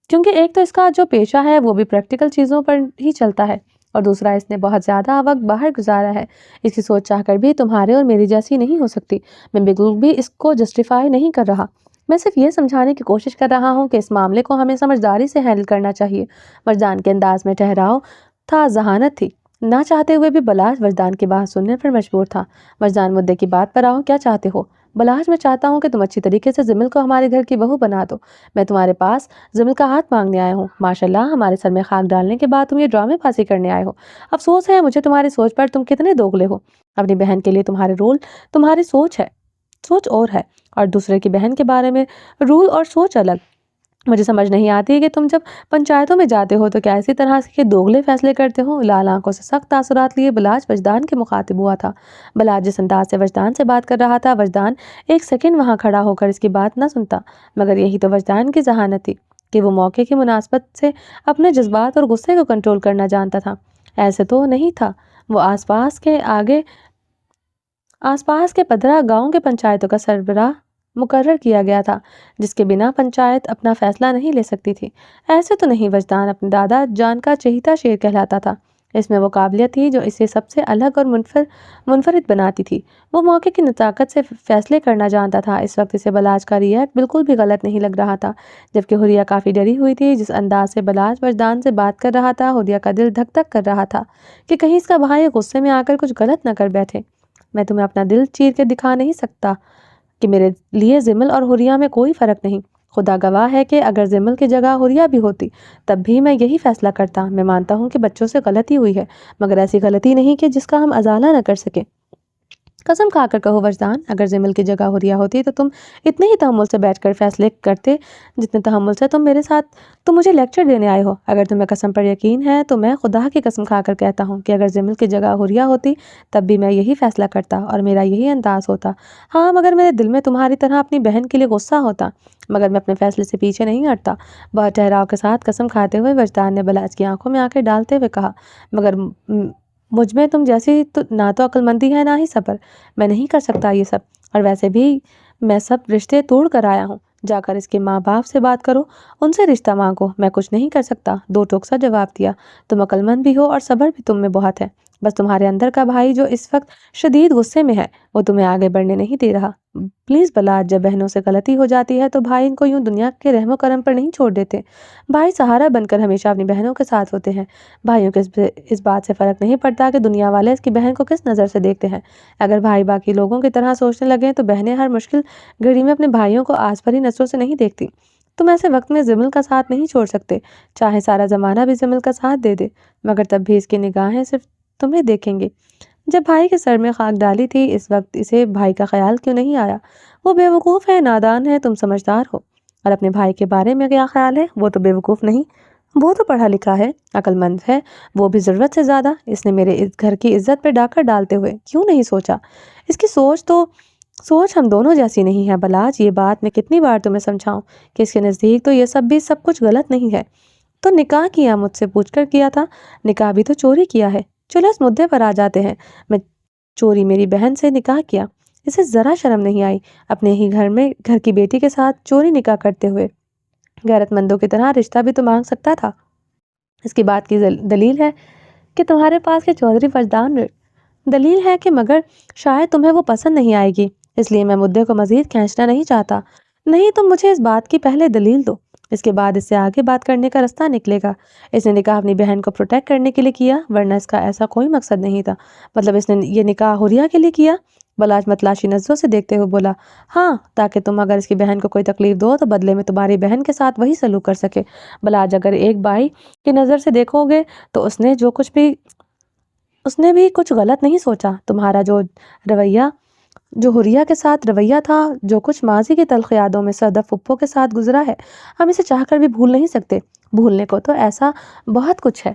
کیونکہ ایک تو اس کا جو پیشہ ہے وہ بھی پریکٹیکل چیزوں پر ہی چلتا ہے، اور دوسرا اس نے بہت زیادہ وقت باہر گزارا ہے۔ اس کی سوچ چاہ کر بھی تمہارے اور میری جیسی نہیں ہو سکتی۔ میں بالکل بھی اس کو جسٹیفائی نہیں کر رہا، میں صرف یہ سمجھانے کی کوشش کر رہا ہوں کہ اس معاملے کو ہمیں سمجھداری سے ہینڈل کرنا چاہیے۔ وجدان کے انداز میں ٹھہراؤ تھا، ذہانت تھی۔ نہ چاہتے ہوئے بھی بلاج وجدان کی بات سننے پر مجبور تھا۔ وجدان مدعے کی بات پر آؤ، کیا چاہتے ہو؟ بلاج میں چاہتا ہوں کہ تم اچھی طریقے سے زمل کو ہمارے گھر کی بہو بنا دو۔ میں تمہارے پاس زمل کا ہاتھ مانگنے آیا ہوں۔ ماشاءاللہ ہمارے سر میں خاک ڈالنے کے بعد تم یہ ڈرامے بازی کرنے آئے ہو۔ افسوس ہے مجھے تمہاری سوچ پر، تم کتنے دوگلے ہو۔ اپنی بہن کے لیے تمہاری سوچ اور ہے، اور دوسرے کی بہن کے بارے میں رول اور سوچ الگ۔ مجھے سمجھ نہیں آتی کہ تم جب پنچایتوں میں جاتے ہو تو کیا اسی طرح کے دوگلے فیصلے کرتے ہو؟ لال آنکھوں سے سخت تاثرات لیے بلاج وجدان کے مخاطب ہوا تھا۔ بلاج جس انداز سے وجدان سے بات کر رہا تھا، وجدان ایک سیکنڈ وہاں کھڑا ہو کر اس کی بات نہ سنتا، مگر یہی تو وجدان کی ذہانت تھی کہ وہ موقع کی مناسبت سے اپنے جذبات اور غصے کو کنٹرول کرنا جانتا تھا۔ ایسے تو نہیں تھا، وہ آس پاس کے 15 گاؤں کے پنچایتوں کا سربراہ مقرر کیا گیا تھا، جس کے بنا پنچایت اپنا فیصلہ نہیں لے سکتی تھی۔ ایسے تو نہیں، وجدان اپنے دادا جان کا چہیتا شیر کہلاتا تھا۔ اس میں وہ قابلیت تھی جو اسے سب سے الگ اور منفرد بناتی تھی۔ وہ موقع کی نزاکت سے فیصلے کرنا جانتا تھا۔ اس وقت اسے بلاج کا ریئیکٹ بالکل بھی غلط نہیں لگ رہا تھا، جبکہ حریہ کافی ڈری ہوئی تھی۔ جس انداز سے بلاج وجدان سے بات کر رہا تھا، حریہ کا دل دھک دھک کر رہا تھا کہ کہیں اس کا بھائی غصے میں آ کر کچھ غلط نہ کر بیٹھے۔ میں تمہیں اپنا دل چیر کے دکھا نہیں سکتا کہ میرے لیے زمل اور حریہ میں کوئی فرق نہیں۔ خدا گواہ ہے کہ اگر زمل کی جگہ حریہ بھی ہوتی تب بھی میں یہی فیصلہ کرتا۔ میں مانتا ہوں کہ بچوں سے غلطی ہوئی ہے، مگر ایسی غلطی نہیں کہ جس کا ہم ازالہ نہ کر سکیں۔ قسم کھا کر کہو وجدان، اگر زمل کی جگہ حریہ ہوتی تو تم اتنے ہی تحمل سے بیٹھ کر فیصلے کرتے جتنے تحمل سے تم مجھے لیکچر دینے آئے ہو۔ اگر تمہیں قسم پر یقین ہے تو میں خدا کی قسم کھا کر کہتا ہوں کہ اگر زمل کی جگہ حریہ ہوتی تب بھی میں یہی فیصلہ کرتا اور میرا یہی انداز ہوتا۔ ہاں، مگر میرے دل میں تمہاری طرح اپنی بہن کے لیے غصہ ہوتا، مگر میں اپنے فیصلے سے پیچھے نہیں ہٹتا۔ بہت ٹھہراؤ کے ساتھ قسم کھاتے ہوئے وجدان نے بلاج کی آنکھوں میں آنکھیں ڈالتے ہوئے کہا، مگر مجھ میں تم جیسی نہ تو عقل مندی ہے نہ ہی صبر۔ میں نہیں کر سکتا یہ سب، اور ویسے بھی میں سب رشتے توڑ کر آیا ہوں۔ جا کر اس کے ماں باپ سے بات کرو، ان سے رشتہ مانگو۔ میں کچھ نہیں کر سکتا۔ دو ٹوک سا جواب دیا۔ تم عقل مند بھی ہو اور صبر بھی تم میں بہت ہے، بس تمہارے اندر کا بھائی جو اس وقت شدید غصے میں ہے وہ تمہیں آگے بڑھنے نہیں دے رہا۔ پلیز بلاج، جب بہنوں سے غلطی ہو جاتی ہے تو بھائی ان کو یوں دنیا کے رحم و کرم پر نہیں چھوڑ دیتے۔ بھائی سہارا بن کر ہمیشہ اپنی بہنوں کے ساتھ ہوتے ہیں۔ بھائیوں کو اس بات سے فرق نہیں پڑتا کہ دنیا والے اس کی بہن کو کس نظر سے دیکھتے ہیں۔ اگر بھائی باقی لوگوں کی طرح سوچنے لگیں تو بہنیں ہر مشکل گھڑی میں اپنے بھائیوں کو آس بھری نظروں سے نہیں دیکھتی۔ تم ایسے وقت میں زمل کا ساتھ نہیں چھوڑ سکتے، چاہے سارا زمانہ بھی زمل کا ساتھ دے دے، مگر تب بھی اس کی نگاہیں صرف تمہیں دیکھیں گے۔ جب بھائی کے سر میں خاک ڈالی تھی اس وقت اسے بھائی کا خیال کیوں نہیں آیا؟ وہ بے وقوف ہے، نادان ہے، تم سمجھدار ہو۔ اور اپنے بھائی کے بارے میں کیا خیال ہے؟ وہ تو بے وقوف نہیں، وہ تو پڑھا لکھا ہے، عقل مند ہے، وہ بھی ضرورت سے زیادہ۔ اس نے میرے گھر کی عزت پہ ڈاکر ڈالتے ہوئے کیوں نہیں سوچا؟ اس کی سوچ ہم دونوں جیسی نہیں ہے بلاج۔ یہ بات میں کتنی بار تمہیں سمجھاؤں کہ اس کے نزدیک تو یہ سب کچھ غلط نہیں ہے۔ تو نکاح کیا مجھ سے پوچھ کر کیا تھا؟ نکاح بھی تو چوری کیا ہے۔ چلو اس مدعے پر آ جاتے ہیں۔ میں چوری میری بہن سے نکاح کیا، اسے ذرا شرم نہیں آئی اپنے ہی گھر کی بیٹی کے ساتھ چوری نکاح کرتے ہوئے؟ غیرت مندوں کی طرح رشتہ بھی تو مانگ سکتا تھا۔ اس کی بات کی دلیل ہے کہ تمہارے پاس کے چودھری وجدان دلیل ہے کہ مگر شاید تمہیں وہ پسند نہیں آئے گی، اس لیے میں مدعے کو مزید کھینچنا نہیں چاہتا۔ نہیں، تم مجھے اس بات کی پہلے دلیل دو، اس کے بعد اس سے آگے بات کرنے کا رستہ نکلے گا۔ اس نے نکاح اپنی بہن کو پروٹیکٹ کرنے کے لیے کیا، ورنہ اس کا ایسا کوئی مقصد نہیں تھا۔ مطلب اس نے یہ نکاح حریہ کے لیے کیا؟ بلاج متلاشی نظروں سے دیکھتے ہوئے بولا، ہاں، تاکہ تم اگر اس کی بہن کو کوئی تکلیف دو تو بدلے میں تمہاری بہن کے ساتھ وہی سلوک کر سکے۔ بلاج، اگر ایک بھائی کی نظر سے دیکھو گے تو اس نے بھی کچھ غلط نہیں سوچا۔ تمہارا جو حریہ کے ساتھ رویہ تھا، جو کچھ ماضی کی تلخ یادوں میں صدف پھپھو کے ساتھ گزرا ہے، ہم اسے چاہ کر بھی بھول نہیں سکتے۔ بھولنے کو تو ایسا بہت کچھ ہے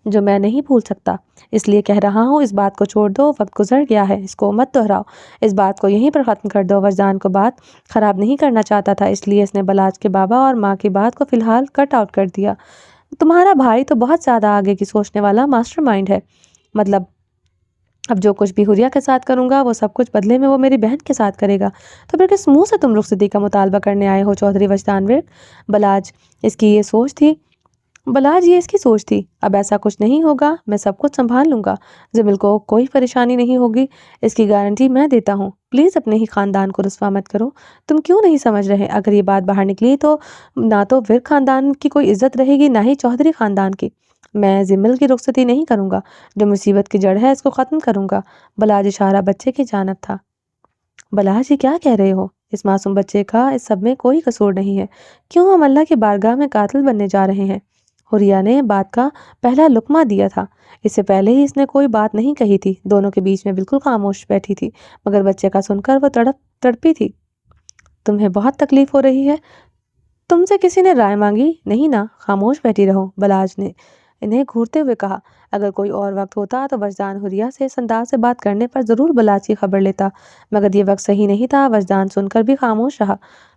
جو میں نہیں بھول سکتا، اس لیے کہہ رہا ہوں اس بات کو چھوڑ دو، وقت گزر گیا ہے، اس کو مت دہراؤ، اس بات کو یہیں پر ختم کر دو۔ وجدان کو بات خراب نہیں کرنا چاہتا تھا، اس لیے اس نے بلاج کے بابا اور ماں کی بات کو فی الحال کٹ آؤٹ کر دیا۔ تمہارا بھائی تو بہت زیادہ آگے کی سوچنے والا ماسٹر مائنڈ ہے۔ مطلب اب جو کچھ بھی حریہ کے ساتھ کروں گا وہ سب کچھ بدلے میں وہ میری بہن کے ساتھ کرے گا۔ تو پھر کس منہ سے تم رخصتی کا مطالبہ کرنے آئے ہو چودھری وجدان بلاج، اس کی یہ سوچ تھی۔ بلاج، یہ اس کی سوچ تھی۔ اب ایسا کچھ نہیں ہوگا، میں سب کچھ سنبھال لوں گا، زمل کو کوئی پریشانی نہیں ہوگی، اس کی گارنٹی میں دیتا ہوں۔ پلیز اپنے ہی خاندان کو رسوا مت کرو۔ تم کیوں نہیں سمجھ رہے؟ اگر یہ بات باہر نکلی تو نہ تو ورک خاندان کی کوئی عزت رہے گی نہ ہی چودھری خاندان کی۔ میں زمل کی رخصتی نہیں کروں گا، جو مصیبت کی جڑ ہے اس کو ختم کروں گا۔ بلاج اشارہ بچے کی جانب تھا۔ بلاج، یہ کیا کہہ رہے ہو؟ اس معصوم بچے کا اس سب میں کوئی قصور نہیں ہے، کیوں ہم اللہ کی بارگاہ میں قاتل بننے جا رہے ہیں؟ حریہ نے بات کا پہلا لقمہ دیا تھا، اس سے پہلے ہی اس نے کوئی بات نہیں کہی تھی، دونوں کے بیچ میں بالکل خاموش بیٹھی تھی، مگر بچے کا سن کر وہ تڑپی تھی۔ تمہیں بہت تکلیف ہو رہی ہے؟ تم سے کسی نے رائے مانگی؟ نہیں نا، خاموش بیٹھی رہو، بلاج نے انہیں گھورتے ہوئے کہا۔ اگر کوئی اور وقت ہوتا تو وجدان حریہ سے اس انداز سے بات کرنے پر ضرور بلاج کی خبر لیتا، مگر یہ وقت صحیح نہیں تھا۔ وجدان سن کر بھی خاموش رہا۔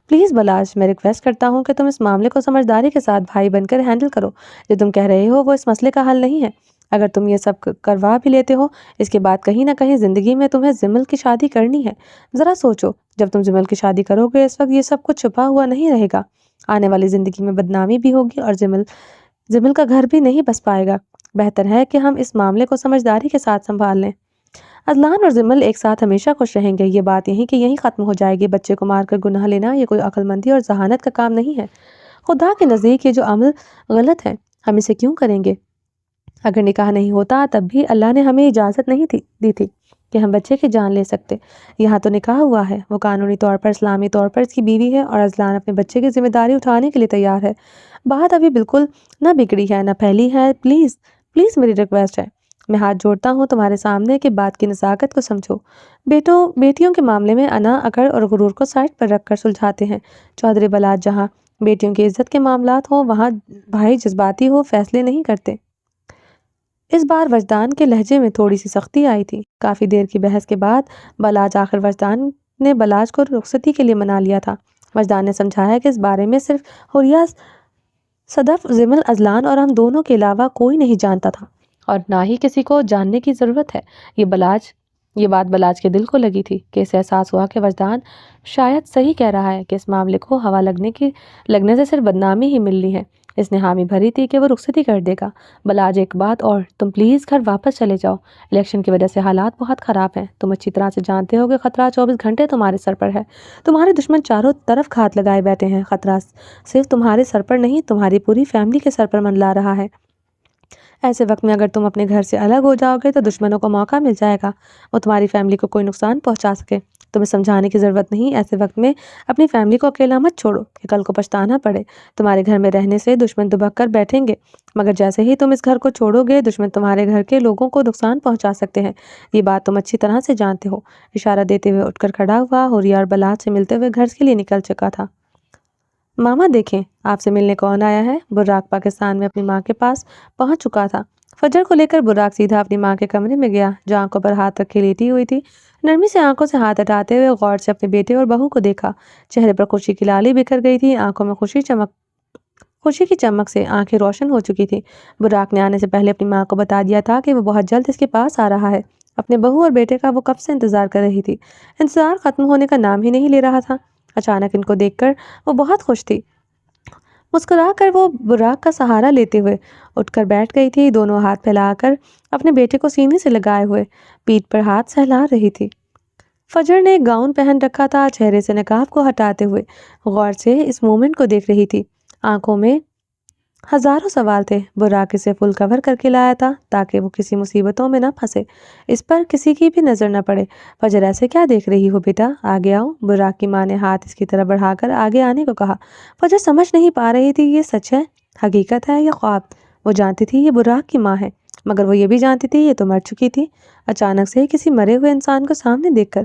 پلیز بلاج، میں ریکویسٹ کرتا ہوں کہ تم اس معاملے کو سمجھداری کے ساتھ بھائی بن کر ہینڈل کرو۔ جو تم کہہ رہے ہو وہ اس مسئلے کا حل نہیں ہے۔ اگر تم یہ سب کروا بھی لیتے ہو، اس کے بعد کہیں نہ کہیں زندگی میں تمہیں زمل کی شادی کرنی ہے۔ ذرا سوچو، جب تم زمل کی شادی کرو گے اس وقت یہ سب کچھ چھپا ہوا نہیں رہے گا، آنے والی زندگی میں بدنامی بھی ہوگی اور زمل کا گھر بھی نہیں بس پائے گا۔ بہتر ہے کہ ہم اس معاملے کو سمجھداری کے ساتھ سنبھال لیں۔ اذلان اور زمل ایک ساتھ ہمیشہ خوش رہیں گے، یہ بات یہیں ختم ہو جائے گی۔ بچے کو مار کر گناہ لینا یہ کوئی عقل مندی اور ذہانت کا کام نہیں ہے۔ خدا کے نزدیک یہ جو عمل غلط ہے، ہم اسے کیوں کریں گے؟ اگر نکاح نہیں ہوتا تب بھی اللہ نے ہمیں اجازت نہیں دی تھی کہ ہم بچے کی جان لے سکتے۔ یہاں تو نکاح ہوا ہے، وہ قانونی طور پر اسلامی طور پر اس کی بیوی ہے اور اذلان اپنے بچے کی ذمہ داری اٹھانے کے لیے تیار ہے۔ بات ابھی بالکل نہ بگڑی ہے نہ پھیلی ہے۔ پلیز پلیز میری ریکویسٹ ہے، میں ہاتھ جوڑتا ہوں تمہارے سامنے کہ بات کی نزاکت کو سمجھو۔ بیٹیوں کے معاملے میں انا اکڑ اور غرور کو سائڈ پر رکھ کر سلجھاتے ہیں۔ چودھری بلاد جہاں بیٹیوں کی عزت کے معاملات ہوں وہاں بھائی جذباتی ہو فیصلے نہیں کرتے۔ اس بار وجدان کے لہجے میں تھوڑی سی سختی آئی تھی۔ کافی دیر کی بحث کے بعد بلاج آخر وجدان نے بلاج کو رخصتی کے لیے منا لیا تھا۔ وجدان نے سمجھایا کہ اس بارے میں صرف حوریہ، صدف، زمل، اذلان اور ہم دونوں کے علاوہ کوئی نہیں جانتا تھا اور نہ ہی کسی کو جاننے کی ضرورت ہے۔ یہ بات بلاج کے دل کو لگی تھی کہ اسے احساس ہوا کہ وجدان شاید صحیح کہہ رہا ہے کہ اس معاملے کو ہوا لگنے سے صرف بدنامی ہی ملنی ہے۔ اس نے حامی بھری تھی کہ وہ رخصتی کر دے گا۔ بلاج ایک بات اور، تم پلیز گھر واپس چلے جاؤ۔ الیکشن کی وجہ سے حالات بہت خراب ہیں، تم اچھی طرح سے جانتے ہو کہ خطرہ 24 گھنٹے تمہارے سر پر ہے۔ تمہارے دشمن چاروں طرف گھات لگائے بیٹھے ہیں۔ خطرہ صرف تمہارے سر پر نہیں، تمہاری پوری فیملی کے سر پر منڈلا رہا ہے۔ ایسے وقت میں اگر تم اپنے گھر سے الگ ہو جاؤ گے تو دشمنوں کو موقع مل جائے گا وہ تمہاری فیملی کو کوئی نقصان پہنچا سکے۔ تمہیں سمجھانے کی ضرورت نہیں، ایسے وقت میں اپنی فیملی کو اکیلا مت چھوڑو کہ کل کو پچھتانا پڑے۔ تمہارے گھر میں رہنے سے دشمن دبک کر بیٹھیں گے، مگر جیسے ہی تم اس گھر کو چھوڑو گے دشمن تمہارے گھر کے لوگوں کو نقصان پہنچا سکتے ہیں۔ یہ بات تم اچھی طرح سے جانتے ہو۔ اشارہ دیتے ہوئے اٹھ کر کھڑا ہوا، حوریہ اور بلاج سے ملتے ہوئے گھر کے لیے نکل چکا تھا۔ ماما دیکھیں، آپ سے ملنے کون آیا ہے؟ براق پاکستان میں اپنی ماں کے پاس پہنچ چکا تھا۔ فجر کو لے کر براق سیدھا اپنی ماں کے کمرے میں گیا جو آنکھوں پر ہاتھ رکھے لیٹی ہوئی تھی۔ نرمی سے آنکھوں سے ہاتھ ہٹاتے ہوئے غور سے اپنے بیٹے اور بہو کو دیکھا۔ چہرے پر خوشی کی لالی بکھر گئی تھی، آنکھوں میں خوشی کی چمک سے آنکھیں روشن ہو چکی تھی۔ براق نے آنے سے پہلے اپنی ماں کو بتا دیا تھا کہ وہ بہت جلد اس کے پاس آ رہا ہے۔ اپنے بہو اور بیٹے کا وہ کب سے انتظار کر رہی تھی۔ انتظار ختم ہونے کا نام ہی نہیں لے رہا تھا۔ اچانک ان کو دیکھ کر وہ بہت خوش تھی۔ مسکرا کر وہ براق کا سہارا لیتے ہوئے اٹھ کر بیٹھ گئی تھی، دونوں ہاتھ پھیلا کر اپنے بیٹے کو سینے سے لگائے ہوئے پیٹھ پر ہاتھ سہلا رہی تھی۔ فجر نے گاؤن پہن رکھا تھا، چہرے سے نقاب کو ہٹاتے ہوئے غور سے اس مومنٹ کو دیکھ رہی تھی۔ آنکھوں میں ہزاروں سوال تھے۔ براق اسے فل کور کر کے لایا تھا تاکہ وہ کسی مصیبتوں میں نہ پھنسے، اس پر کسی کی بھی نظر نہ پڑے۔ فجر ایسے کیا دیکھ رہی ہو بیٹا، آگے آؤ۔ براق کی ماں نے ہاتھ اس کی طرف بڑھا کر آگے آنے کو کہا۔ فجر سمجھ نہیں پا رہی تھی یہ سچ ہے، حقیقت ہے یا خواب۔ وہ جانتی تھی یہ براق کی ماں ہے، مگر وہ یہ بھی جانتی تھی یہ تو مر چکی تھی۔ اچانک سے کسی مرے ہوئے انسان کو سامنے دیکھ کر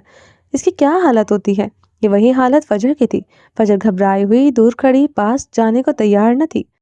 اس کی کیا حالت ہوتی ہے؟ یہ وہی حالت فجر کی تھی۔ فجر گھبرائی ہوئی دور کھڑی، پاس جانے کو تیار نہ تھی۔